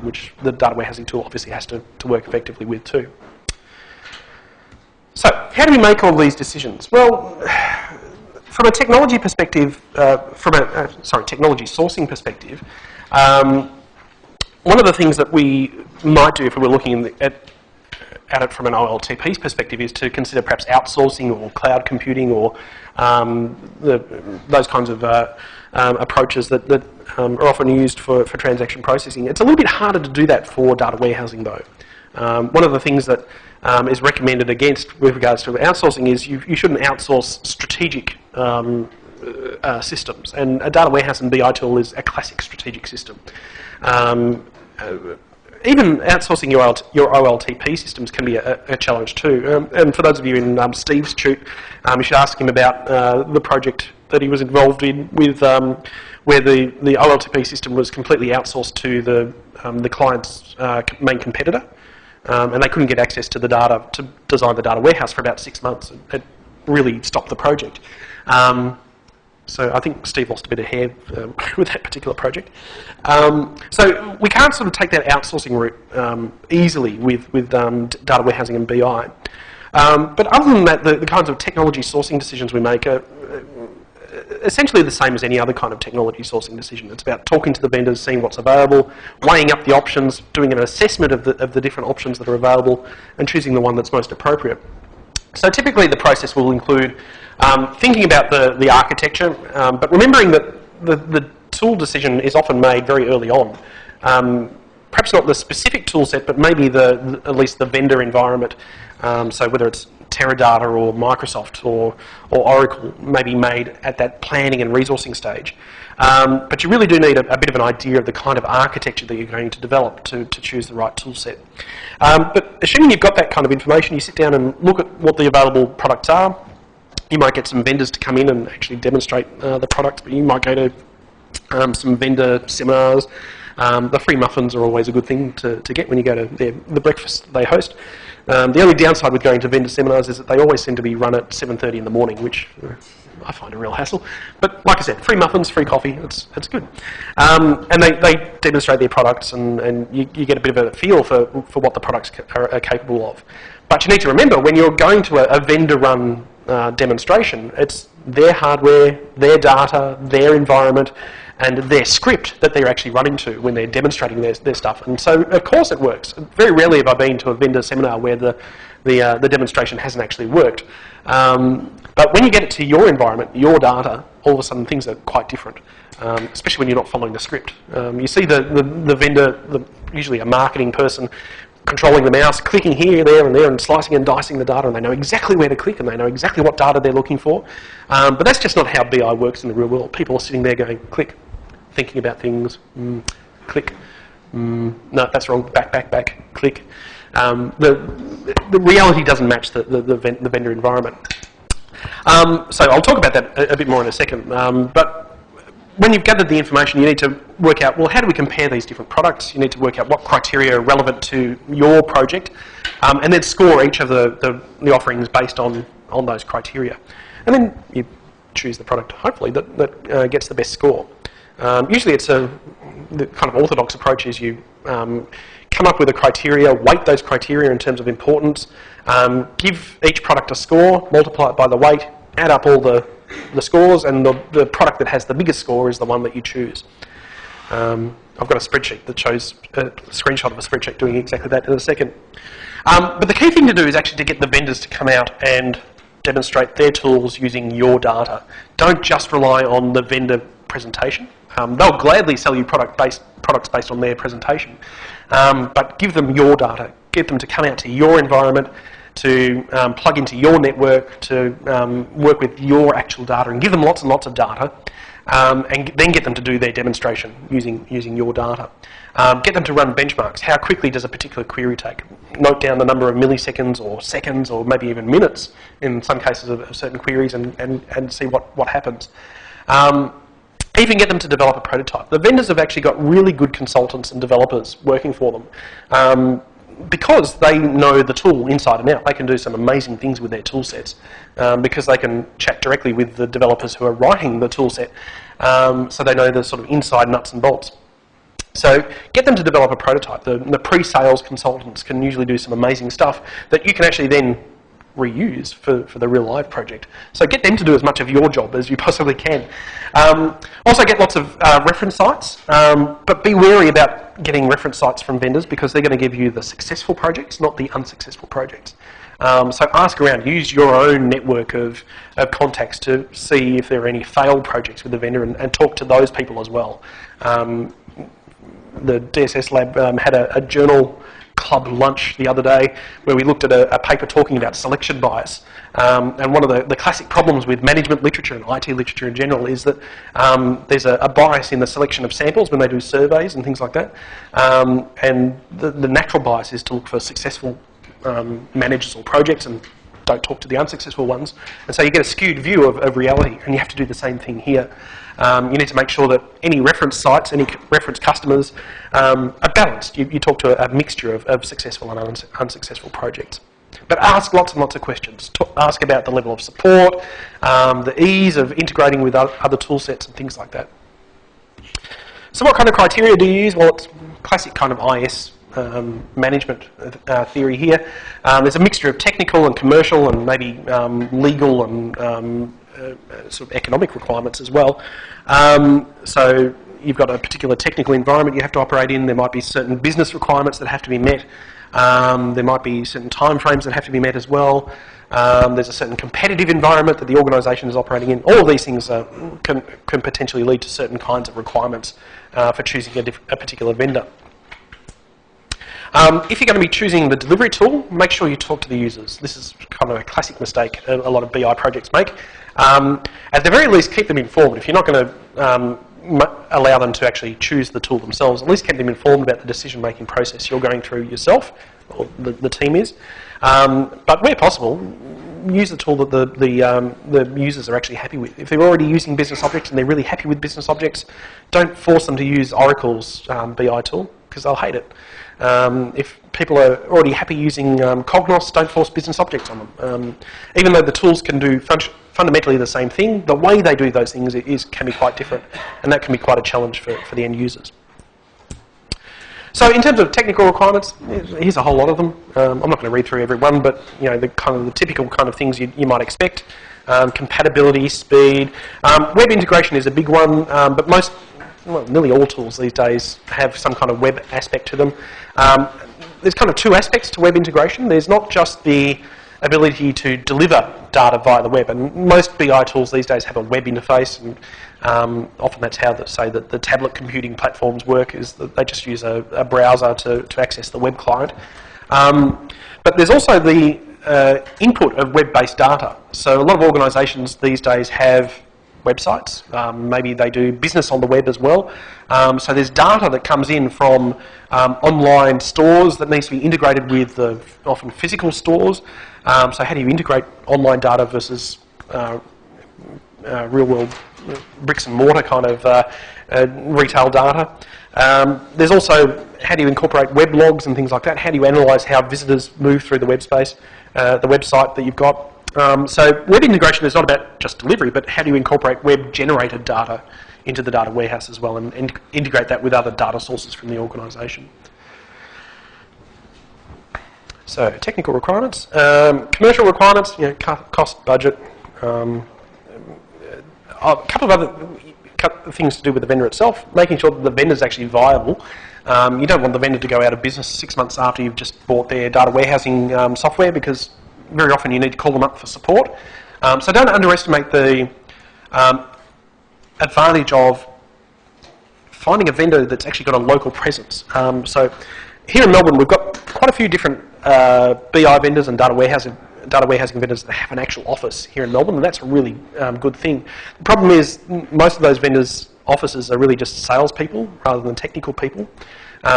which the data warehousing tool obviously has to work effectively with too. So, how do we make all these decisions? Well, from a technology perspective, technology sourcing perspective, one of the things that we might do if we were looking at it from an OLTP's perspective is to consider perhaps outsourcing or cloud computing or those kinds of approaches that are often used for transaction processing. It's a little bit harder to do that for data warehousing though. One of the things that is recommended against with regards to outsourcing is you shouldn't outsource strategic systems, and a data warehouse and BI tool is a classic strategic system. Even outsourcing your OLTP systems can be a challenge too. And for those of you in Steve's chute, you should ask him about the project that he was involved in with where the OLTP system was completely outsourced to the client's main competitor, and they couldn't get access to the data to design the data warehouse for about 6 months. It really stopped the project. So I think Steve lost a bit of hair with that particular project. So we can't sort of take that outsourcing route easily with data warehousing and BI. But other than that, the kinds of technology sourcing decisions we make are essentially the same as any other kind of technology sourcing decision. It's about talking to the vendors, seeing what's available, weighing up the options, doing an assessment of the different options that are available, and choosing the one that's most appropriate. So typically the process will include thinking about the architecture, but remembering that the tool decision is often made very early on. Perhaps not the specific tool set, but maybe at least the vendor environment. So whether it's Teradata or Microsoft or Oracle, may be made at that planning and resourcing stage. But you really do need a bit of an idea of the kind of architecture that you're going to develop to choose the right tool set. But assuming you've got that kind of information, you sit down and look at what the available products are. You might get some vendors to come in and actually demonstrate the products, but you might go to some vendor seminars. The free muffins are always a good thing to get when you go to the breakfast they host. The only downside with going to vendor seminars is that they always seem to be run at 7:30 in the morning, which I find a real hassle. But like I said, free muffins, free coffee, it's good. And they demonstrate their products, and you get a bit of a feel for what the products are capable of. But you need to remember, when you're going to a vendor-run demonstration, it's their hardware, their data, their environment, and their script that they're actually running to when they're demonstrating their stuff. And so, of course, it works. Very rarely have I been to a vendor seminar where the demonstration hasn't actually worked. But when you get it to your environment, your data, all of a sudden things are quite different, especially when you're not following the script. You see the vendor, usually a marketing person, controlling the mouse, clicking here, there and there, and slicing and dicing the data, and they know exactly where to click, and they know exactly what data they're looking for. But that's just not how BI works in the real world. People are sitting there going, click, thinking about things, click, no, that's wrong, back, click. The reality doesn't match the vendor environment. So I'll talk about that a bit more in a second. But when you've gathered the information, you need to work out, well, how do we compare these different products? You need to work out what criteria are relevant to your project, and then score each of the offerings based on those criteria. And then you choose the product, hopefully, that gets the best score. Usually it's the kind of orthodox approach is you come up with a criteria, weight those criteria in terms of importance, give each product a score, multiply it by the weight, add up all the scores, and the product that has the biggest score is the one that you choose. I've got a spreadsheet that shows a screenshot of a spreadsheet doing exactly that in a second. But the key thing to do is actually to get the vendors to come out and demonstrate their tools using your data. Don't just rely on the vendor presentation. They'll gladly sell you products based on their presentation, but give them your data. Get them to come out to your environment, to plug into your network, to work with your actual data, and give them lots and lots of data, and then get them to do their demonstration using your data. Get them to run benchmarks. How quickly does a particular query take? Note down the number of milliseconds or seconds or maybe even minutes in some cases of certain queries, and see what happens. Even get them to develop a prototype. The vendors have actually got really good consultants and developers working for them. Because they know the tool inside and out, they can do some amazing things with their tool sets, because they can chat directly with the developers who are writing the tool set, so they know the sort of inside nuts and bolts. So get them to develop a prototype. The pre-sales consultants can usually do some amazing stuff that you can actually then reuse for the real live project. So get them to do as much of your job as you possibly can. Also get lots of reference sites, but be wary about getting reference sites from vendors, because they're going to give you the successful projects, not the unsuccessful projects. So ask around, use your own network of contacts to see if there are any failed projects with the vendor, and talk to those people as well. The DSS Lab had a journal club lunch the other day where we looked at a paper talking about selection bias. And one of the classic problems with management literature and IT literature in general is that there's a bias in the selection of samples when they do surveys and things like that. And the natural bias is to look for successful managers or projects and don't talk to the unsuccessful ones. And so you get a skewed view of reality, and you have to do the same thing here. You need to make sure that any reference sites, any reference customers are balanced. You talk to a mixture of successful and unsuccessful projects. But ask lots and lots of questions. Ask about the level of support, the ease of integrating with other tool sets and things like that. So what kind of criteria do you use? Well, it's classic kind of IS management theory here. There's a mixture of technical and commercial and maybe legal and sort of economic requirements as well. So you've got a particular technical environment you have to operate in. There might be certain business requirements that have to be met. There might be certain timeframes that have to be met as well. There's a certain competitive environment that the organisation is operating in. All of these things can potentially lead to certain kinds of requirements for choosing a particular vendor. If you're going to be choosing the delivery tool, make sure you talk to the users. This is kind of a classic mistake a lot of BI projects make. At the very least, keep them informed. If you're not going to allow them to actually choose the tool themselves, at least keep them informed about the decision-making process you're going through yourself, or the team is. But where possible, use the tool that the users are actually happy with. If they're already using business objects and they're really happy with business objects, don't force them to use Oracle's BI tool, because they'll hate it. If people are already happy using Cognos, don't force business objects on them. Even though the tools can do fundamentally the same thing, the way they do those things can be quite different, and that can be quite a challenge for the end users. So in terms of technical requirements, here's a whole lot of them. I'm not going to read through every one, but the typical kind of things you might expect. Compatibility, speed. Web integration is a big one, but nearly all tools these days have some kind of web aspect to them. There's kind of two aspects to web integration. There's not just the ability to deliver data via the web, and most BI tools these days have a web interface, and often that's how the tablet computing platforms work, is that they just use a browser to access the web client. But there's also the input of web-based data. So a lot of organisations these days have websites. Maybe they do business on the web as well. So there's data that comes in from online stores that needs to be integrated with the often physical stores. So how do you integrate online data versus real-world bricks and mortar kind of retail data? There's also how do you incorporate web logs and things like that? How do you analyse how visitors move through the web space, the website that you've got? So web integration is not about just delivery, but how do you incorporate web-generated data into the data warehouse as well, and integrate that with other data sources from the organisation. So technical requirements, commercial requirements, cost, budget, a couple of other things to do with the vendor itself, making sure that the vendor is actually viable. You don't want the vendor to go out of business 6 months after you've just bought their data warehousing software, because very often you need to call them up for support. So don't underestimate the advantage of finding a vendor that's actually got a local presence. So here in Melbourne, we've got quite a few different BI vendors and data warehousing vendors that have an actual office here in Melbourne, and that's a really good thing. The problem is most of those vendors' offices are really just salespeople rather than technical people.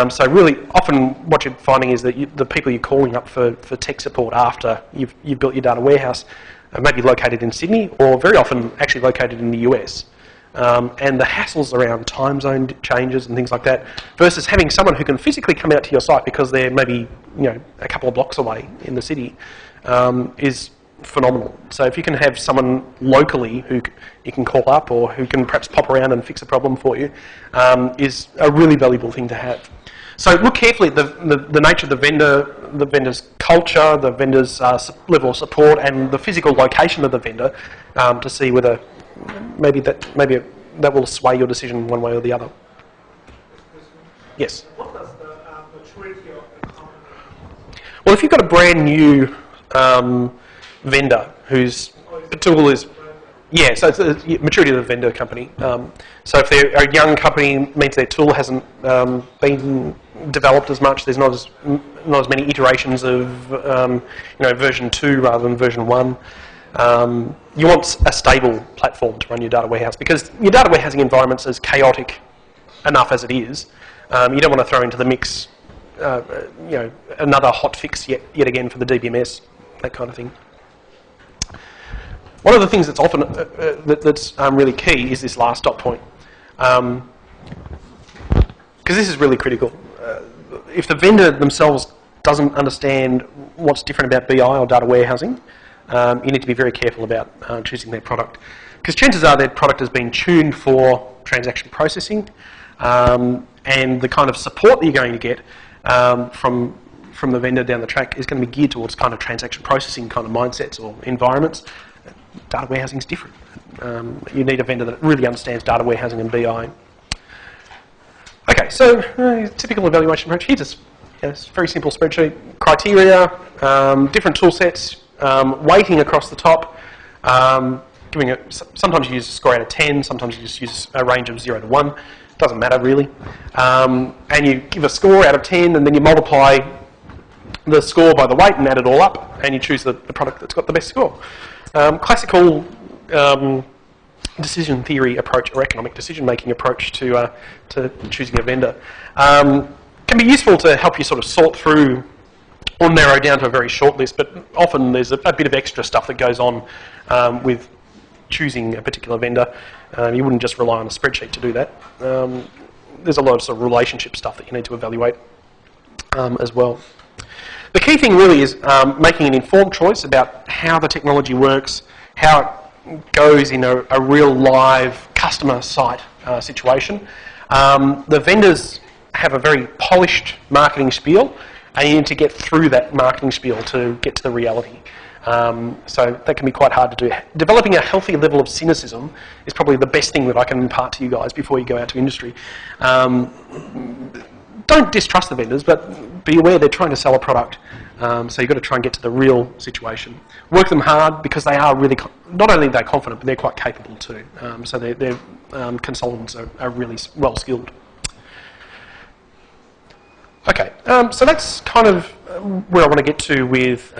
So really often what you're finding is that the people you're calling up for tech support after you've built your data warehouse are maybe located in Sydney, or very often actually located in the US. And the hassles around time zone changes and things like that, versus having someone who can physically come out to your site because they're maybe a couple of blocks away in the city, is phenomenal. So if you can have someone locally who you can call up, or who can perhaps pop around and fix a problem for you, is a really valuable thing to have. So look carefully at the nature of the vendor's culture, the vendor's level of support, and the physical location of the vendor, to see whether maybe that will sway your decision one way or the other. Yes? What does the maturity of the company? Well, if you've got a brand new vendor whose tool is... Yeah, so it's the maturity of the vendor company. So if they're a young company, it means their tool hasn't been developed as much. There's not as many iterations of version 2 rather than version 1. You want a stable platform to run your data warehouse, because your data warehousing environment's as chaotic enough as it is. You don't want to throw into the mix, another hot fix yet again for the DBMS, that kind of thing. One of the things that's often that's really key is this last dot point, because this is really critical. If the vendor themselves doesn't understand what's different about BI or data warehousing, you need to be very careful about choosing their product, because chances are their product has been tuned for transaction processing, and the kind of support that you're going to get from the vendor down the track is going to be geared towards kind of transaction processing kind of mindsets or environments. Data warehousing is different. You need a vendor that really understands data warehousing and BI. Okay, so typical evaluation approach. Here's a very simple spreadsheet. Criteria, different tool sets, weighting across the top, giving it, sometimes you use a score out of 10, sometimes you just use a range of 0 to 1. Doesn't matter really. And you give a score out of 10 and then you multiply the score by the weight and add it all up and you choose the product that's got the best score. Classical decision theory approach or economic decision making approach to choosing a vendor. Can be useful to help you sort of sort through or narrow down to a very short list, but often there's a bit of extra stuff that goes on with choosing a particular vendor. You wouldn't just rely on a spreadsheet to do that. There's a lot of sort of relationship stuff that you need to evaluate as well. The key thing really is making an informed choice about how the technology works, how it goes in a real live customer site situation. The vendors have a very polished marketing spiel, and you need to get through that marketing spiel to get to the reality. So that can be quite hard to do. Developing a healthy level of cynicism is probably the best thing that I can impart to you guys before you go out to industry. Don't distrust the vendors, but be aware they're trying to sell a product. So you've got to try and get to the real situation. Work them hard because they are really, not only are they confident, but they're quite capable too. So their consultants are really well skilled. Okay, so that's kind of where I want to get to with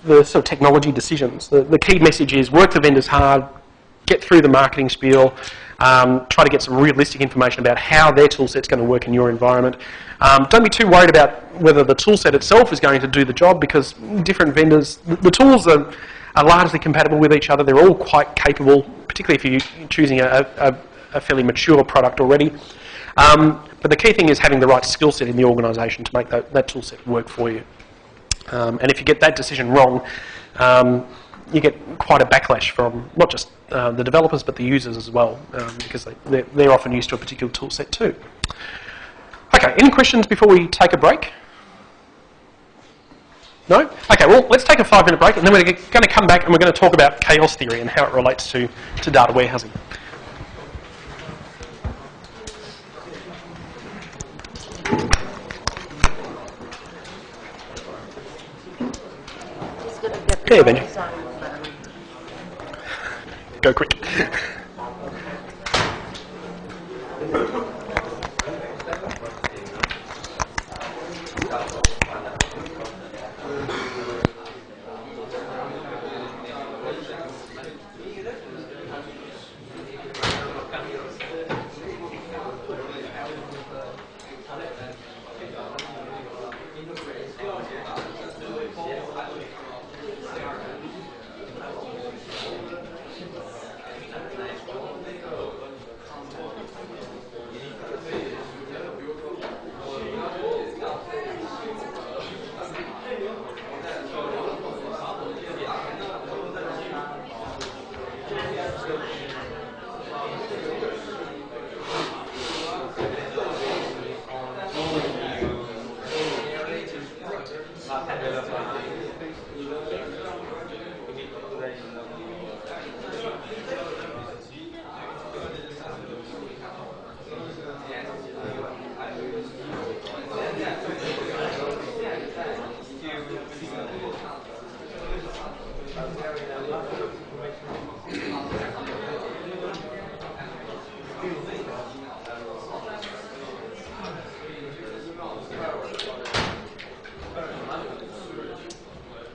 the sort of technology decisions. The key message is work the vendors hard, get through the marketing spiel, try to get some realistic information about how their toolset's going to work in your environment. Don't be too worried about whether the toolset itself is going to do the job, because different vendors, the tools are largely compatible with each other. They're all quite capable, particularly if you're choosing a fairly mature product already. But the key thing is having the right skill set in the organisation to make that toolset work for you. And if you get that decision wrong, you get quite a backlash from not just the developers but the users as well, because they're often used to a particular tool set too. Okay, any questions before we take a break? No? Okay, well, let's take a 5-minute break and then we're going to come back and we're going to talk about chaos theory and how it relates to data warehousing. Hey, Benji. Go quick.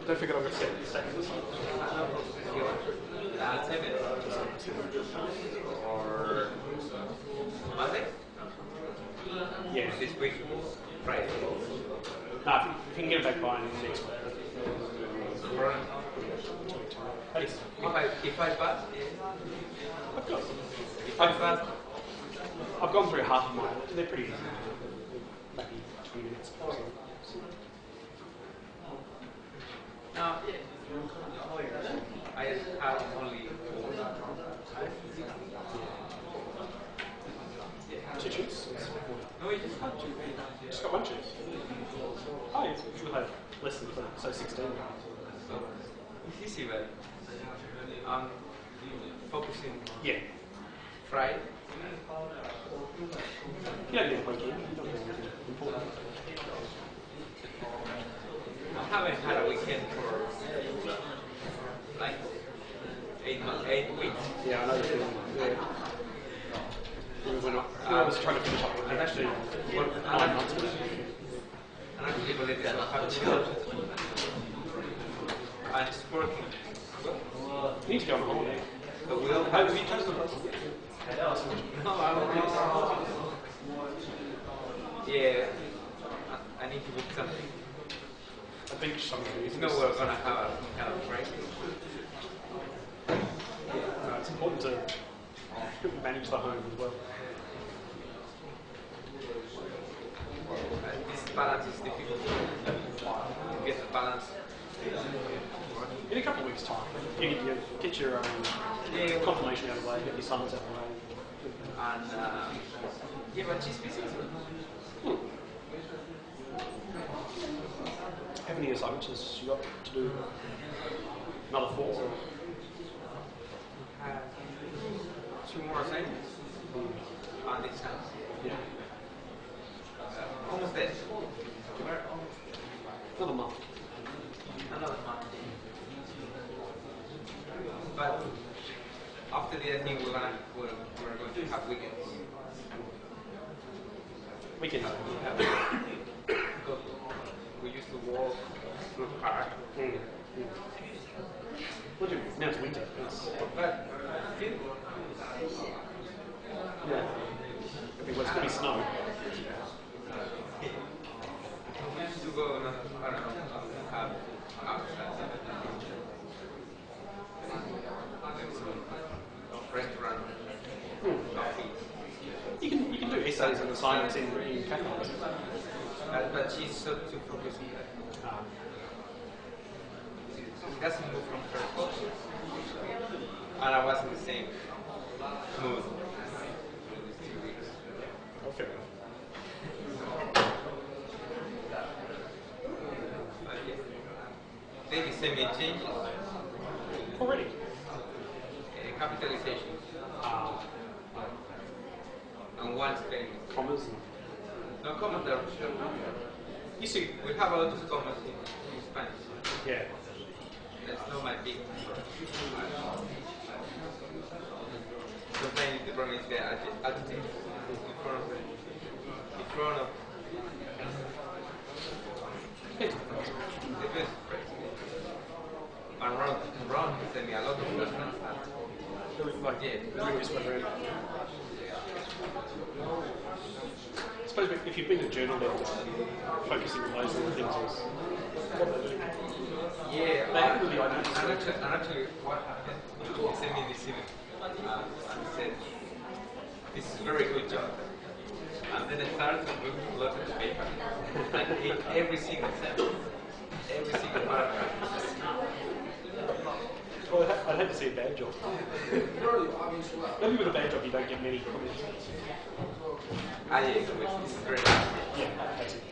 Don't forget I've got 70 seconds. Or Monday? Yeah. This week? Friday? No, if you can get it back by next week. If I pass? I've gone through half of mine. They're pretty easy. Maybe 20 minutes. No, I have only 2 shoots. No, we just have two. Just got one choose. Oh, you would have less than 20, so 16. So it's easy, but I'm focusing Yeah. Friday. You don't need a weekend. You don't need anything important. I haven't had a weekend for like 8 weeks. Yeah, I know the feeling. Yeah. We're not. I was trying to finish up with actually 9 months ago. And I actually believe that I have children. And it's working. You need to go on holiday. But we all How have have you chosen the No, I don't really. Yeah, I need to book something. a beach somewhere? You know we're gonna have a break. It's important to manage the home as well. This balance is difficult to get the balance. In a couple of weeks' time, you get your confirmation out of the way, get your sons out of the way. And yeah, but she's busy. How many assignments has you got to do? Another 4? Or? Have 2 more assignments on this time. Yeah. Almost there. We're Another month. another month. But after the I think we're going to have weekends. Weekend. Because we used to walk through the park. What do you now it's winter. It's, But still, yeah. It's going to be snow. we used to go, I don't know, have outside. Restaurant, coffee. You can do essays and assignments in cafes. But she's so too focused on that. She doesn't move from her culture. And I was in the same mood for these 2 weeks. Okay. But yeah. They sent me changes. Already. Capitalization. And one spelling. Commas. No commas there. You see, We have a lot of commas in Spanish. yeah. That's not my big. Sometimes the problem is the adjective in front of the best phrase. And Ron sent me a lot of lessons. Like, Yeah. bring this one around. I suppose if you've been a journalist, focusing on those little things is what they do. Yeah, They really are and actually, what happened? He sent me this email and said, "This is a very good job." And then I started to look at the paper, and in every single sentence, every single paragraph. Well, I'd hate to see a bad job. Maybe with a bad job you don't get many comments. I agree. This is very nice. Yeah, that's it.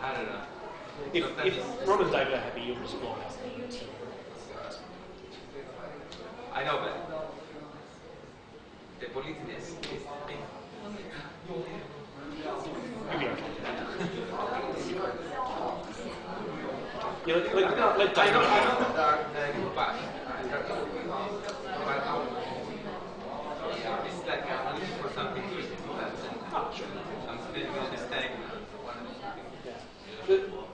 I don't know. If Ron and David are happy, you'll just block us. I know, but the politeness is the thing. You'll be okay. Yeah, let I David know know. that they're bad. But it's like I'm looking for something good. I'm still understanding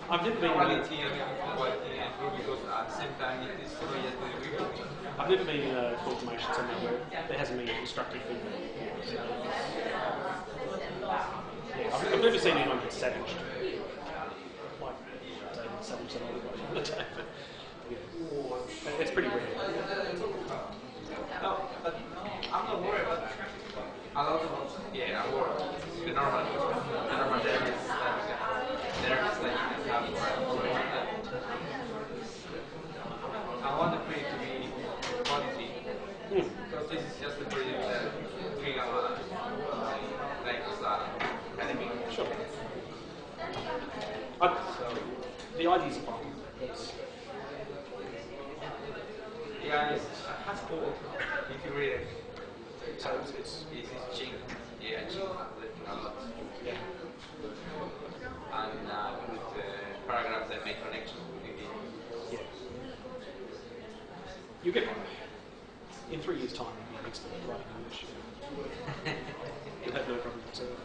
I've never been. quality and quality and good because at the same time it is not just the review. I've never been in a confirmation somewhere where there hasn't been constructive feedback. Yeah, I've never seen anyone get savaged. Like David savaged some other guy. Yeah. It's pretty rare. No, but I'm not worried about that. A lot of yeah, I worry. The normal there is like you can have I want the project to be quality because this is just a project that we ideas are fine. Yeah, it's Haskell. If you read it, So it's it's Ching. Yeah, Ching. A lot. yeah. And with paragraphs that make connections with it. Yeah. You'll get one. In 3 years' time, you'll be an expert at writing English. You'll have no problem whatsoever.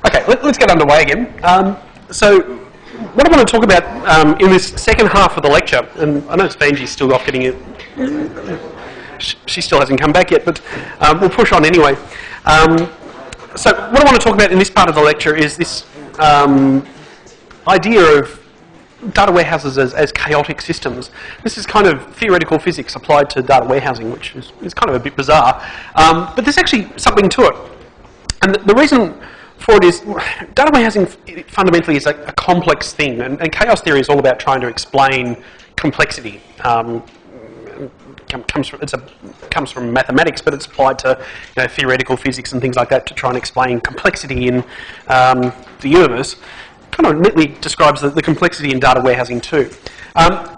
Okay, let's get underway again. So, what I want to talk about in this second half of the lecture, and I know Spangy's still off getting it, she still hasn't come back yet, but we'll push on anyway. So, what I want to talk about in this part of the lecture is this idea of data warehouses as chaotic systems. This is kind of theoretical physics applied to data warehousing, which is kind of a bit bizarre, but there's actually something to it. And the reason for it is, data warehousing fundamentally is a complex thing, and chaos theory is all about trying to explain complexity. Comes from mathematics, but it's applied to theoretical physics and things like that to try and explain complexity in the universe. Kind of neatly describes the complexity in data warehousing too.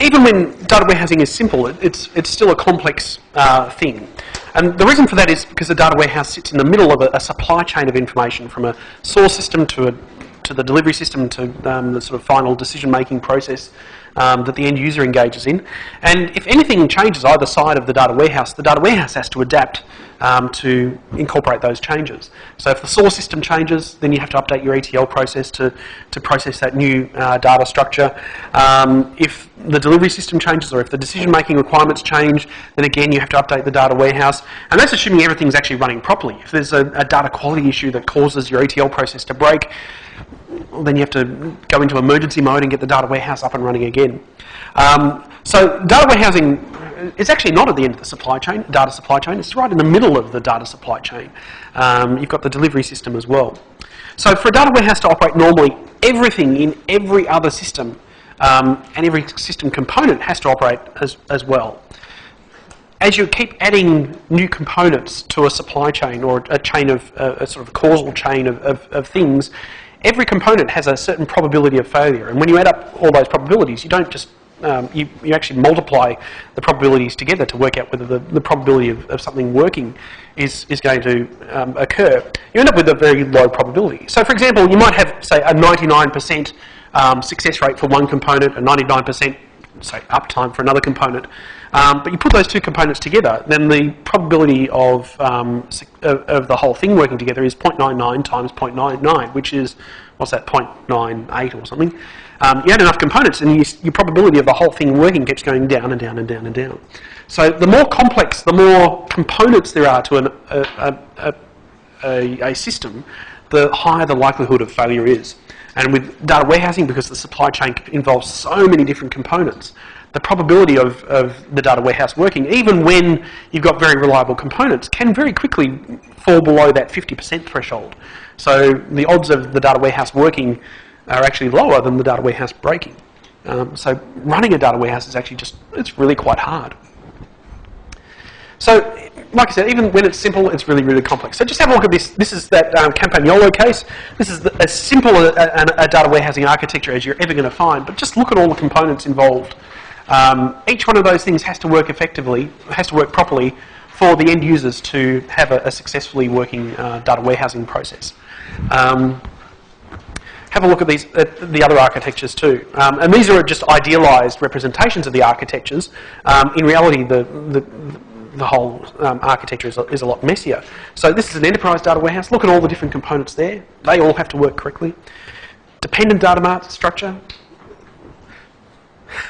Even when data warehousing is simple, it's still a complex thing. And the reason for that is because a data warehouse sits in the middle of a supply chain of information, from a source system to the delivery system to the sort of final decision-making process that the end user engages in. And if anything changes either side of the data warehouse has to adapt to incorporate those changes. So if the source system changes, then you have to update your ETL process to process that new data structure. If the delivery system changes, or if the decision-making requirements change, then again you have to update the data warehouse. And that's assuming everything's actually running properly. If there's a data quality issue that causes your ETL process to break, well, then you have to go into emergency mode and get the data warehouse up and running again. So data warehousing is actually not at the end of the supply chain, data supply chain. It's right in the middle of the data supply chain. You've got the delivery system as well. So for a data warehouse to operate normally, everything in every other system and every system component has to operate as well. As you keep adding new components to a supply chain, or a chain of a sort of causal chain of things, every component has a certain probability of failure. And when you add up all those probabilities, you don't just you actually multiply the probabilities together to work out whether the probability of something working is going to occur. You end up with a very low probability. So, for example, you might have, say, a 99% success rate for one component, a 99% say uptime for another component. But you put those two components together, then the probability of the whole thing working together is 0.99 times 0.99, which is, what's that, 0.98 or something. You add enough components and your probability of the whole thing working keeps going down and down and down and down. So the more complex, the more components there are to a system, the higher the likelihood of failure is. And with data warehousing, because the supply chain involves so many different components, the probability of the data warehouse working, even when you've got very reliable components, can very quickly fall below that 50% threshold. So the odds of the data warehouse working are actually lower than the data warehouse breaking. So running a data warehouse is actually it's really quite hard. So, like I said, even when it's simple, it's really, really complex. So just have a look at this. This is that Campagnolo case. This is as simple a data warehousing architecture as you're ever going to find, but just look at all the components involved. Each one of those things has to work effectively, has to work properly for the end users to have a successfully working data warehousing process. Have a look at the other architectures too. And these are just idealized representations of the architectures. In reality, the whole architecture is a lot messier. So this is an enterprise data warehouse. Look at all the different components there. They all have to work correctly. Dependent data mart structure.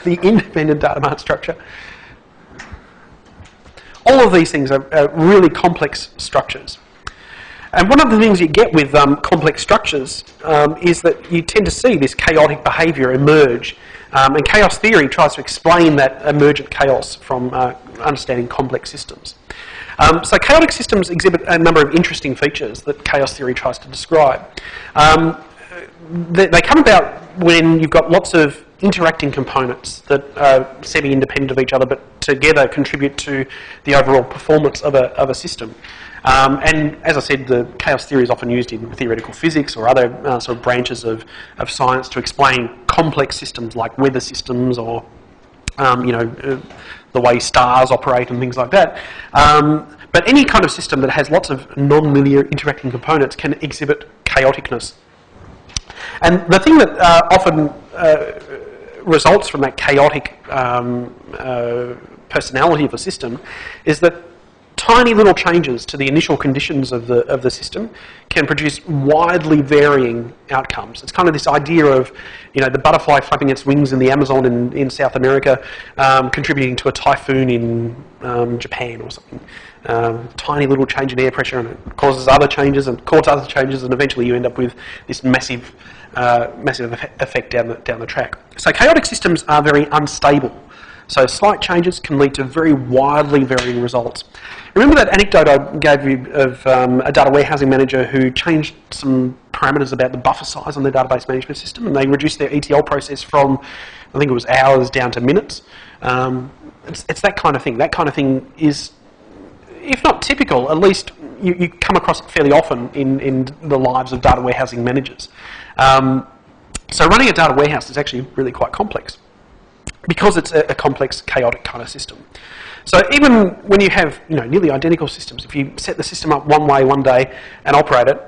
The independent data mart structure. All of these things are really complex structures. And one of the things you get with complex structures is that you tend to see this chaotic behaviour emerge. And chaos theory tries to explain that emergent chaos from understanding complex systems. So chaotic systems exhibit a number of interesting features that chaos theory tries to describe. They come about when you've got lots of interacting components that are semi-independent of each other but together contribute to the overall performance of a system. And as I said, the chaos theory is often used in theoretical physics or other sort of branches of science to explain complex systems like weather systems or the way stars operate and things like that. But any kind of system that has lots of non-linear interacting components can exhibit chaoticness. And the thing that often results from that chaotic personality of a system is that tiny little changes to the initial conditions of the system can produce widely varying outcomes. It's kind of this idea of, the butterfly flapping its wings in the Amazon in South America, contributing to a typhoon in Japan or something. Tiny little change in air pressure, and it causes other changes, and eventually you end up with this massive effect down the track. So chaotic systems are very unstable. So slight changes can lead to very widely varying results. Remember that anecdote I gave you of a data warehousing manager who changed some parameters about the buffer size on their database management system, and they reduced their ETL process from, I think it was hours, down to minutes. It's that kind of thing. That kind of thing is, if not typical, at least you come across it fairly often in the lives of data warehousing managers. So running a data warehouse is actually really quite complex, because it's a complex, chaotic kind of system. So even when you have nearly identical systems, if you set the system up one way one day and operate it,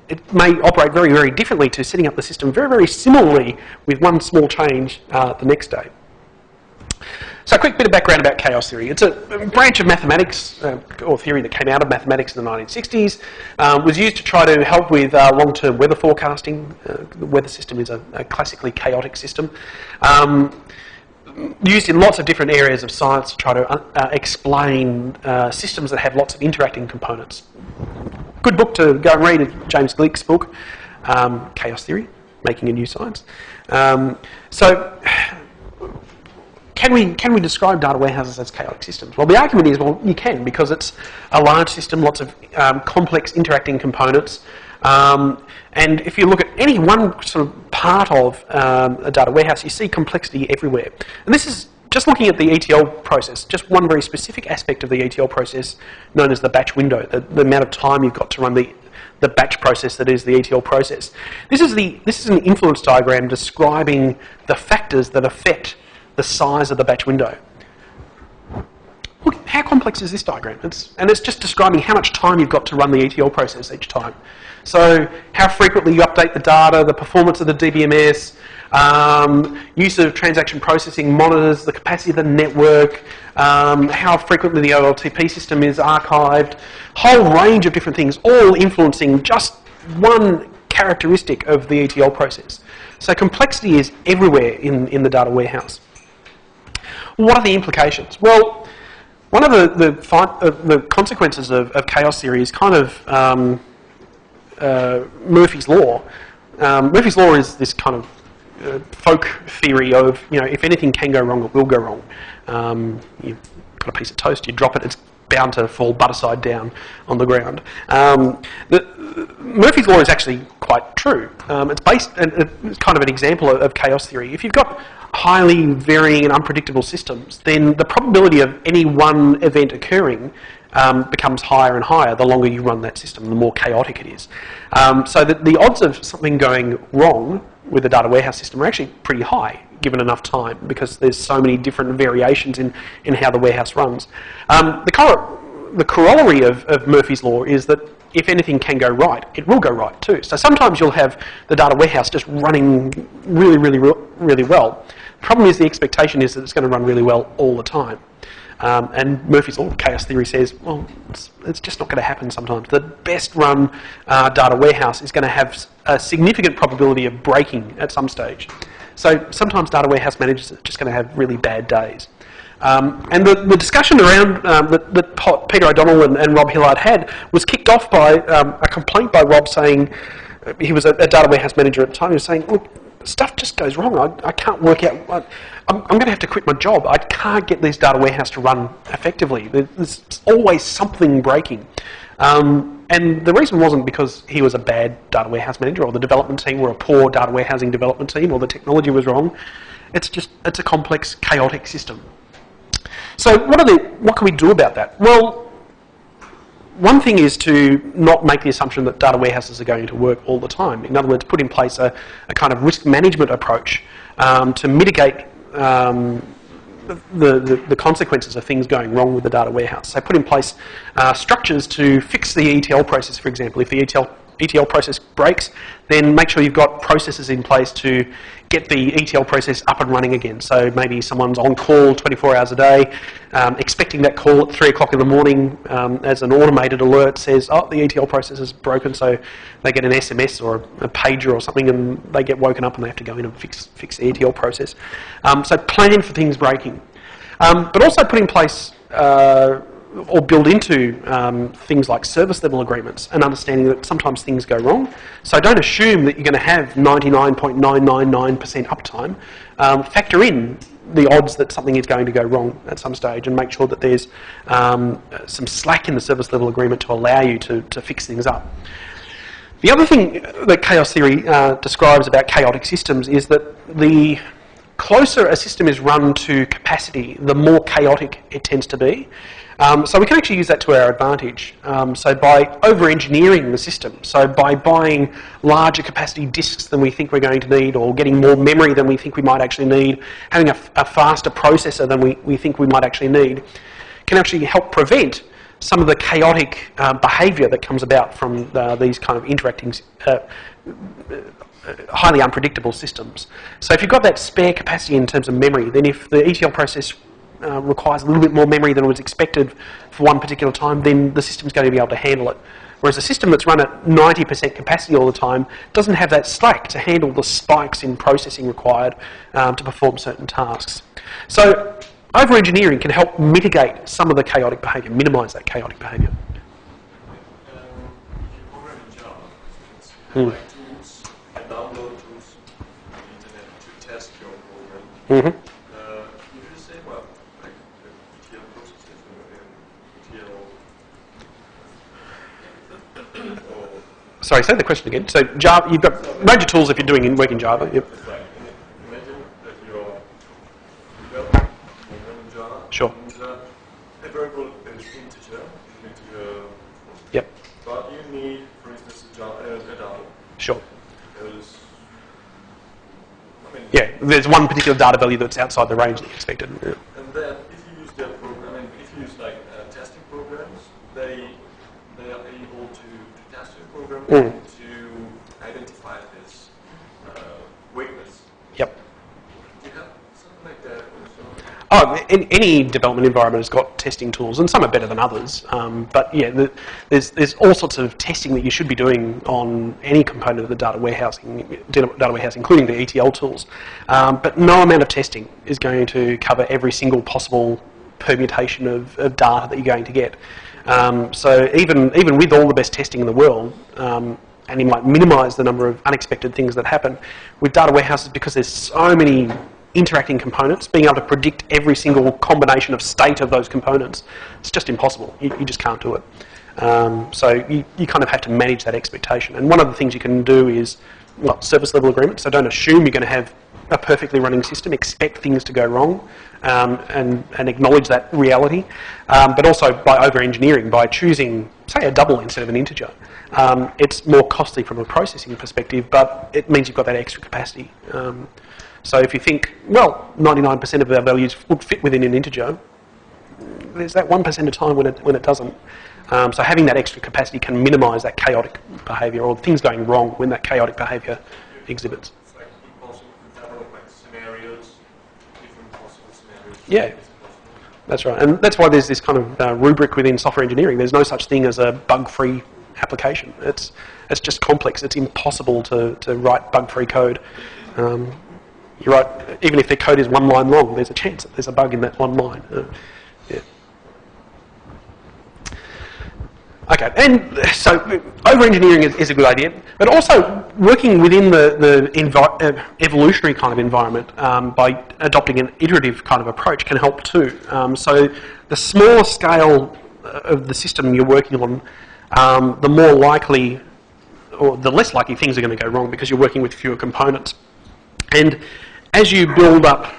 it may operate very, very differently to setting up the system very, very similarly with one small change the next day. So a quick bit of background about chaos theory. It's a branch of mathematics, or theory that came out of mathematics in the 1960s, was used to try to help with long-term weather forecasting. The weather system is a classically chaotic system. Used in lots of different areas of science to try to explain systems that have lots of interacting components. Good book to go and read is James Gleick's book, Chaos Theory, Making a New Science. So can we describe data warehouses as chaotic systems? Well, the argument is, well, you can, because it's a large system, lots of complex interacting components. And if you look at any one sort of part of a data warehouse, you see complexity everywhere. And this is just looking at the ETL process, just one very specific aspect of the ETL process known as the batch window, the amount of time you've got to run the batch process that is the ETL process. This is an influence diagram describing the factors that affect the size of the batch window. Look, how complex is this diagram? It's just describing how much time you've got to run the ETL process each time. So how frequently you update the data, the performance of the DBMS, use of transaction processing monitors, the capacity of the network, how frequently the OLTP system is archived, whole range of different things, all influencing just one characteristic of the ETL process. So complexity is everywhere in the data warehouse. What are the implications? Well, one of the consequences of chaos theory is kind of Murphy's Law. Murphy's Law is this kind of folk theory of, if anything can go wrong, it will go wrong. You've got a piece of toast, you drop it, it's bound to fall butter side down on the ground. Murphy's Law is actually quite true. It's based, and it's kind of an example of chaos theory. If you've got highly varying and unpredictable systems, then the probability of any one event occurring becomes higher and higher the longer you run that system, the more chaotic it is. So that the odds of something going wrong with the data warehouse system are actually pretty high, given enough time, because there's so many different variations in how the warehouse runs. The corollary of Murphy's Law is that if anything can go right, it will go right too. So sometimes you'll have the data warehouse just running really, really, really well. The problem is the expectation is that it's going to run really well all the time. And Murphy's Law, chaos theory says, well, it's just not going to happen sometimes. The best run data warehouse is going to have a significant probability of breaking at some stage. So sometimes data warehouse managers are just going to have really bad days. And the discussion around that Peter O'Donnell and Rob Hillard had was kicked off by a complaint by Rob saying, he was a data warehouse manager at the time, he was saying, look, stuff just goes wrong. I can't work out. I'm going to have to quit my job. I can't get this data warehouse to run effectively. There's always something breaking. And the reason wasn't because he was a bad data warehouse manager or the development team were a poor data warehousing development team or the technology was wrong. It's a complex, chaotic system. So what can we do about that? Well, one thing is to not make the assumption that data warehouses are going to work all the time. In other words, put in place a kind of risk management approach to mitigate the consequences of things going wrong with the data warehouse. So put in place structures to fix the ETL process, for example. If the ETL process breaks, then make sure you've got processes in place to get the ETL process up and running again. So maybe someone's on call 24 hours a day, expecting that call at 3 o'clock in the morning as an automated alert says, oh, the ETL process is broken, so they get an SMS or a pager or something and they get woken up and they have to go in and fix the ETL process. So plan for things breaking. But also put in place or build into things like service level agreements and understanding that sometimes things go wrong. So don't assume that you're going to have 99.999% uptime. Factor in the odds that something is going to go wrong at some stage and make sure that there's some slack in the service level agreement to allow you to fix things up. The other thing that chaos theory describes about chaotic systems is that the closer a system is run to capacity, the more chaotic it tends to be. So we can actually use that to our advantage. So by over-engineering the system, so by buying larger capacity disks than we think we're going to need, or getting more memory than we think we might actually need, having a faster processor than we think we might actually need, can actually help prevent some of the chaotic behaviour that comes about from these kind of interacting highly unpredictable systems. So if you've got that spare capacity in terms of memory, then if the ETL process requires a little bit more memory than was expected for one particular time, then the system's going to be able to handle it. Whereas a system that's run at 90% capacity all the time doesn't have that slack to handle the spikes in processing required to perform certain tasks. So over-engineering can help mitigate some of the chaotic behaviour, minimise that chaotic behaviour. Download tools on the internet to test your program. You just say, well, like the ETL processes and ETL. Sorry, say the question again. So Java, you've got major tools if you're doing work in Java. Yep. Right. Imagine that you're developing in Java. Sure. And a variable is integer. Yep. But you need, for instance, a data. Sure. Yeah, there's one particular data value that's outside the range that you expected. Yeah. And then, if you use that program, if you use like testing programs, they are able to test your program and to identify this weakness. Yep. Do you have something like that? Oh, any development environment has got testing tools, and some are better than others. But yeah, there's all sorts of testing that you should be doing on any component of the data warehouse, including the ETL tools. But no amount of testing is going to cover every single possible permutation of data that you're going to get. So even with all the best testing in the world, and you might minimise the number of unexpected things that happen with data warehouses, because there's so many interacting components, being able to predict every single combination of state of those components, it's just impossible. You just can't do it. So you kind of have to manage that expectation. And one of the things you can do is service level agreements. So don't assume you're going to have a perfectly running system. Expect things to go wrong and acknowledge that reality. But also by over-engineering, by choosing, say, a double instead of an integer. It's more costly from a processing perspective, but it means you've got that extra capacity. So if you think, well, 99% of our values would fit within an integer, there's that 1% of time when it doesn't. So having that extra capacity can minimise that chaotic behaviour or things going wrong when that chaotic behaviour exhibits. It's like possible development scenarios, different possible scenarios. Yeah, that's right. And that's why there's this kind of rubric within software engineering. There's no such thing as a bug-free application. It's just complex. It's impossible to write bug-free code. You're right, even if their code is one line long, there's a chance that there's a bug in that one line. Yeah. Okay, and so over-engineering is a good idea, but also working within the evolutionary kind of environment by adopting an iterative kind of approach can help too. So the smaller scale of the system you're working on, the more likely, or the less likely things are going to go wrong because you're working with fewer components. And as you build up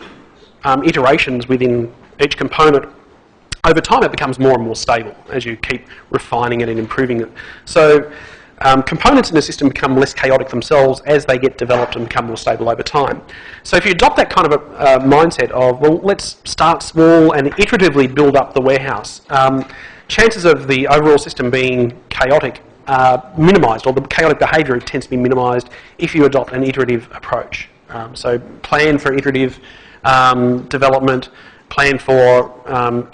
iterations within each component, over time it becomes more and more stable as you keep refining it and improving it. So components in the system become less chaotic themselves as they get developed and become more stable over time. So if you adopt that kind of a mindset of, well, let's start small and iteratively build up the warehouse, chances of the overall system being chaotic are minimised, or the chaotic behaviour tends to be minimised if you adopt an iterative approach. So plan for iterative development, plan for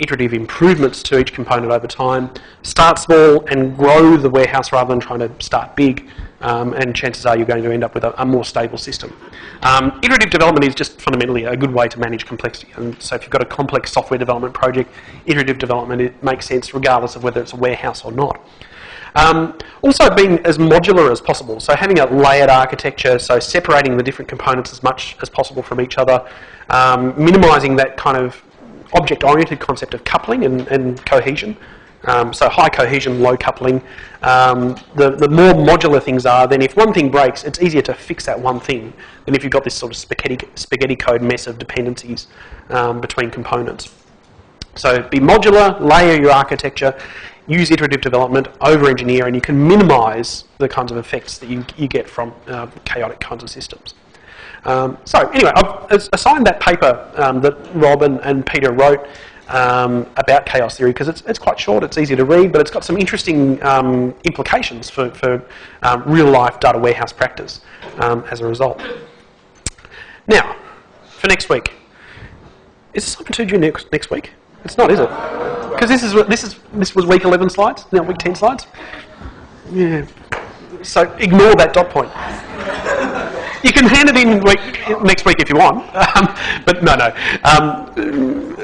iterative improvements to each component over time, start small and grow the warehouse rather than trying to start big, and chances are you're going to end up with a more stable system. Iterative development is just fundamentally a good way to manage complexity, and so if you've got a complex software development project, iterative development, it makes sense regardless of whether it's a warehouse or not. Also being as modular as possible, so having a layered architecture, so separating the different components as much as possible from each other, minimising that kind of object-oriented concept of coupling and cohesion. So high cohesion, low coupling. The more modular things are, then if one thing breaks, it's easier to fix that one thing than if you've got this sort of spaghetti code mess of dependencies between components. So be modular, layer your architecture, use iterative development, over-engineer, and you can minimise the kinds of effects that you get from chaotic kinds of systems. So anyway, I've assigned that paper that Rob and Peter wrote about chaos theory because it's quite short, it's easy to read, but it's got some interesting implications for real-life data warehouse practice as a result. Now, for next week, is assignment 2 due next week? It's not, is it? Because this was week 11 slides, now week 10 slides. Yeah. So ignore that dot point. You can hand it in next week if you want, but no.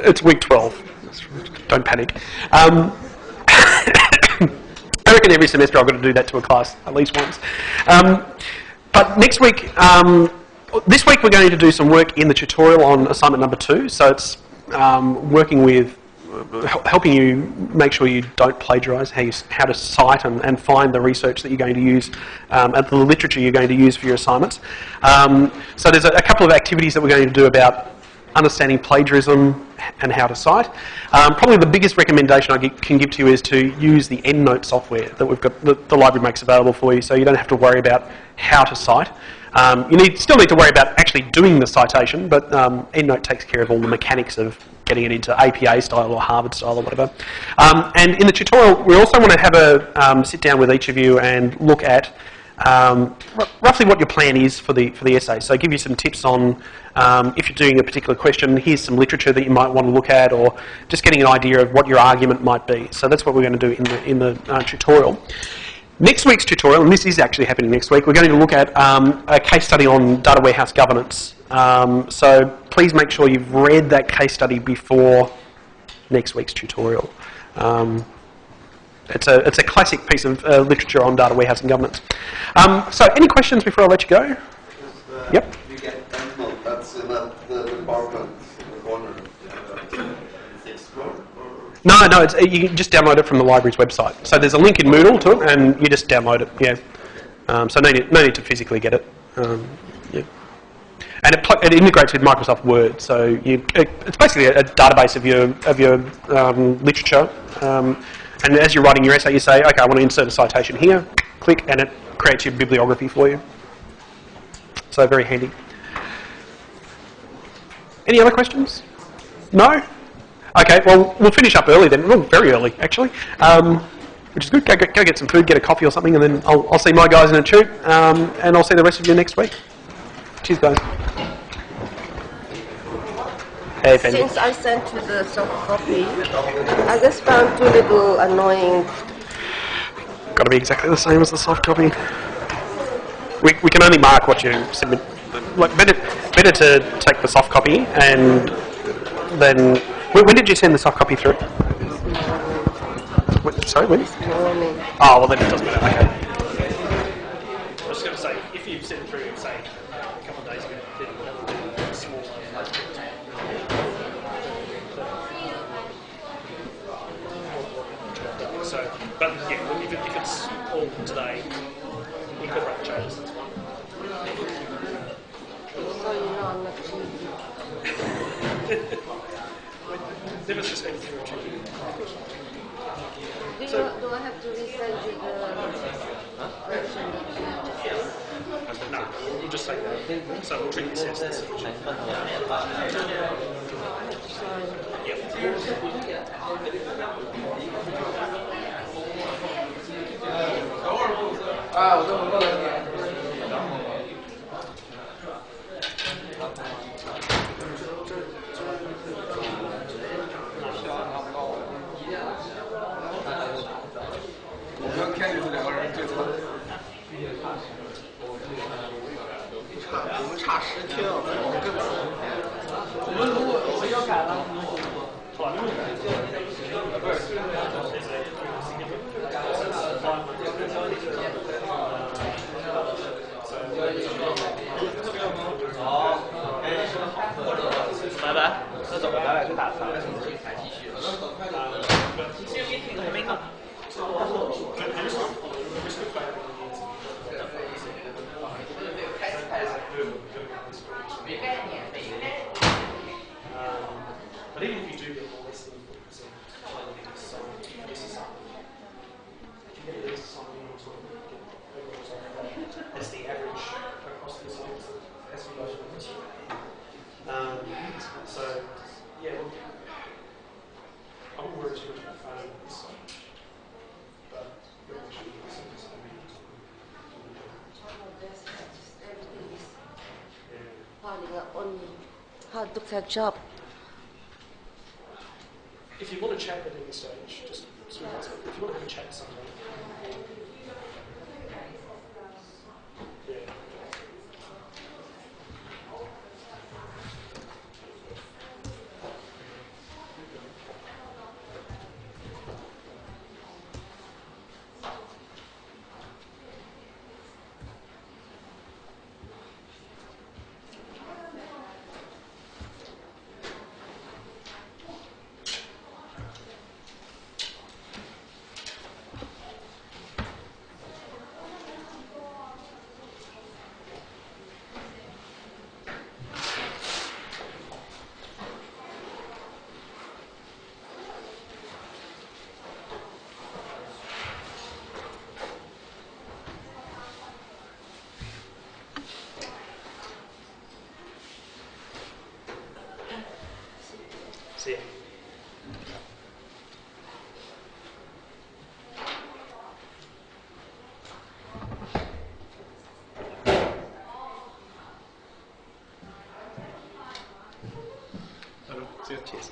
It's week 12. Don't panic. I reckon every semester I've got to do that to a class at least once. But next week, this week we're going to do some work in the tutorial on assignment number 2. So it's working with helping you make sure you don't plagiarise, how to cite and find the research that you're going to use and the literature you're going to use for your assignments. So there's a couple of activities that we're going to do about understanding plagiarism and how to cite. Probably the biggest recommendation I can give to you is to use the EndNote software that we've got, the library makes available for you, so you don't have to worry about how to cite. You still need to worry about actually doing the citation, but EndNote takes care of all the mechanics of getting it into APA style or Harvard style or whatever. And in the tutorial, we also want to have a sit down with each of you and look at roughly what your plan is for the essay. So give you some tips on if you're doing a particular question, here's some literature that you might want to look at, or just getting an idea of what your argument might be. So that's what we're going to do in the tutorial. Next week's tutorial, and this is actually happening next week, we're going to look at a case study on data warehouse governance. So please make sure you've read that case study before next week's tutorial. It's a classic piece of literature on data warehouse and governance. So any questions before I let you go? Yep. You get EndNote, that's in the PowerPoint in the corner. No, you can just download it from the library's website. So there's a link in Moodle to it, and you just download it. Yeah. So no need to physically get it. Yeah. And it integrates with Microsoft Word. So it's basically a database of your literature. And as you're writing your essay, you say, okay, I want to insert a citation here. Click, and it creates your bibliography for you. So very handy. Any other questions? No? Okay, well, we'll finish up early then. Well, very early, actually, which is good. Go get some food, get a coffee or something, and then I'll see my guys in a tube, and I'll see the rest of you next week. Cheers, guys. Hey, Penny. Since I sent you the soft copy, I just found too little annoying. Got to be exactly the same as the soft copy. We can only mark what you submit. Like, better to take the soft copy and then. When did you send the soft copy through? Sorry, when? Morning. Oh, well then it doesn't matter. Okay. I was just going to say, if you've sent through, say, a couple of days ago, then that would be a small So, but yeah, well, if it's all today, incorporate the changes, that's fine. So you know I'm not cheating. Never suspect you're cheating. Do I have to resend you the version that you just sent? No, we'll just take that. So we'll treat this as the solution. But even if you do get more less than 40%, that's the average across the assignments as you go this year. So, yeah, look, I wouldn't worry too much about funding this side, but you're actually Piling up on me. Hard to catch up. if you want to chat at any stage, just if you want to have a chat sometime. Yeah. See ya. Cheers.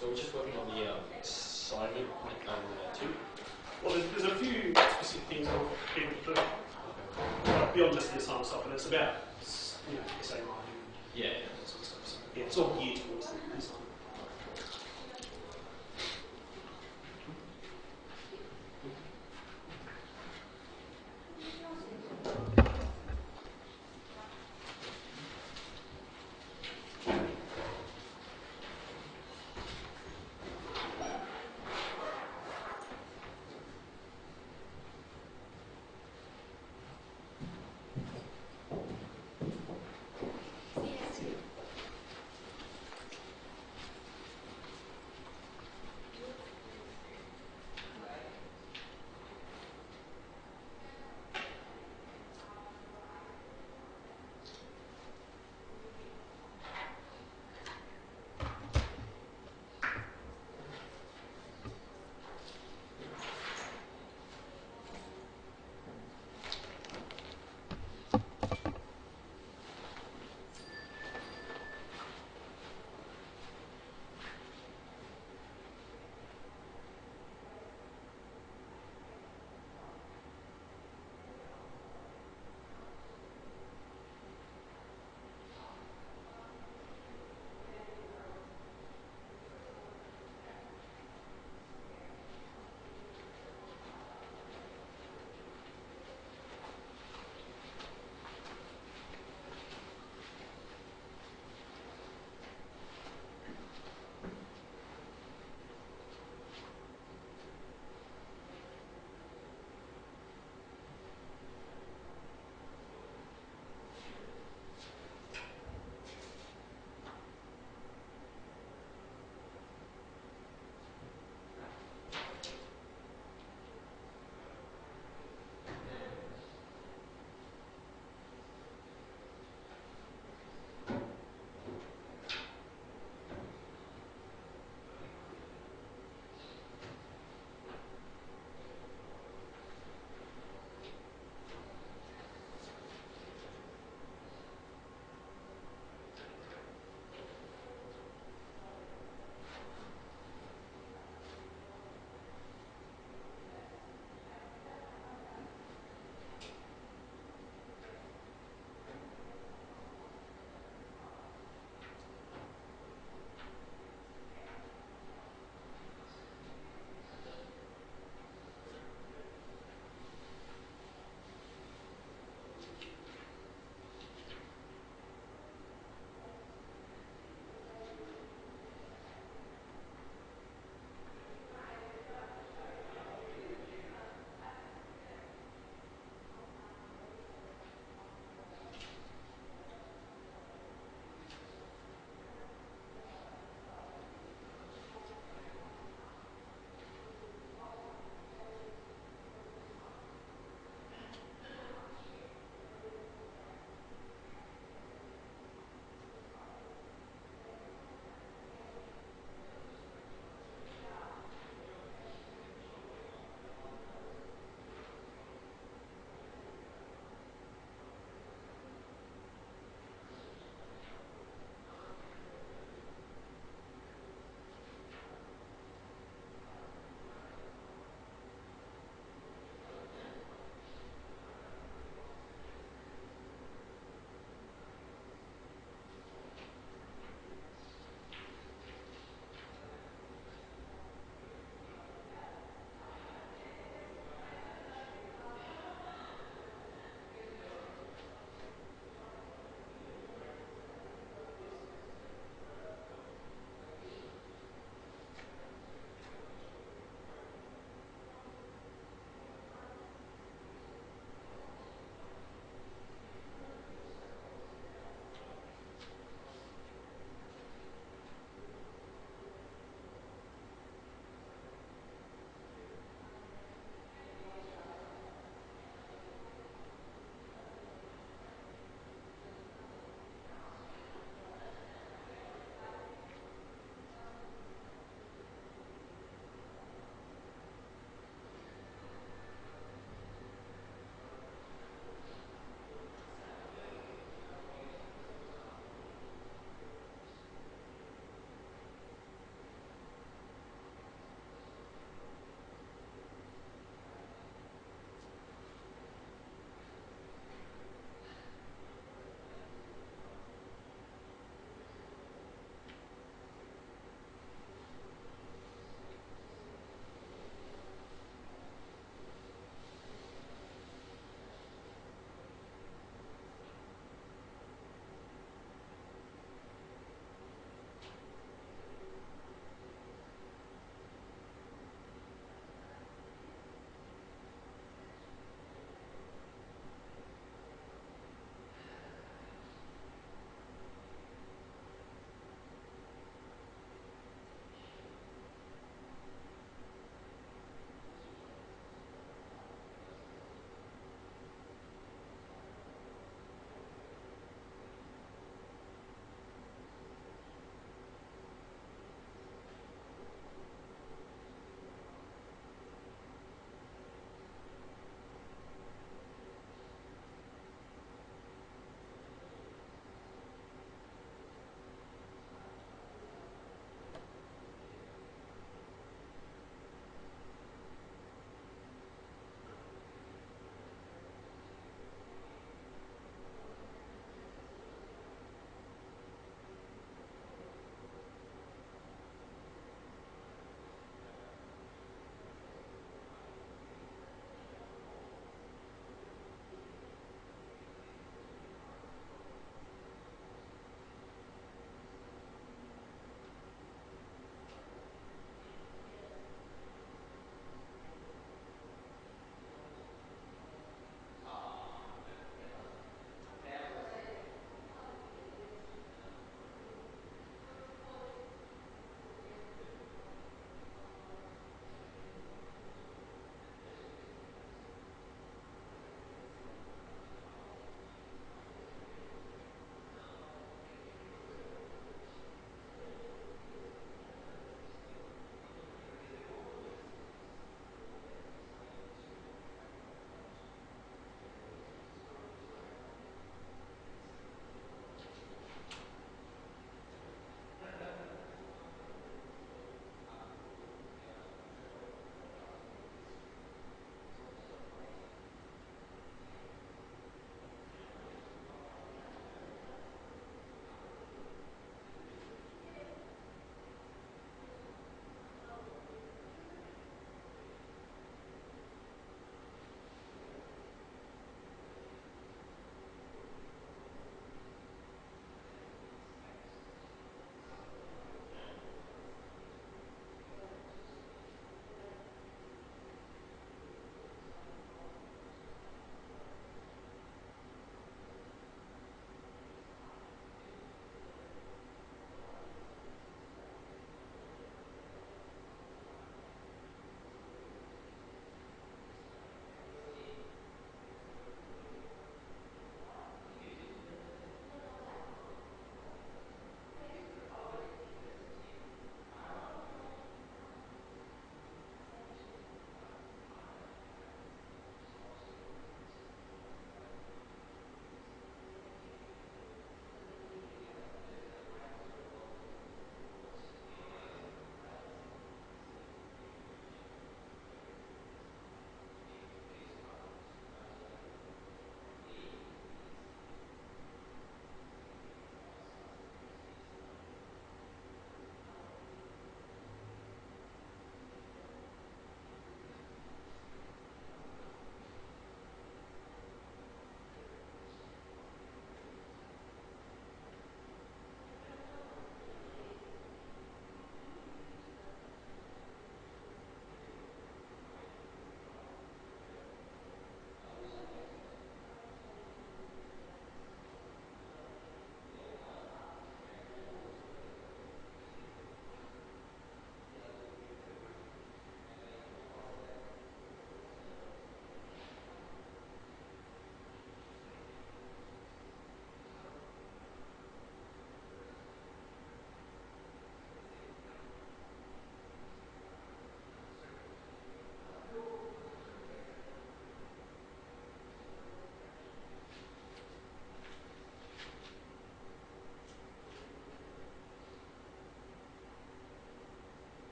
So we're just working on the assignment two. Well, there's a few specific things I want people to do beyond just the assignment stuff, and it's about, essay writing, Yeah. that sort of stuff. So, yeah, it's all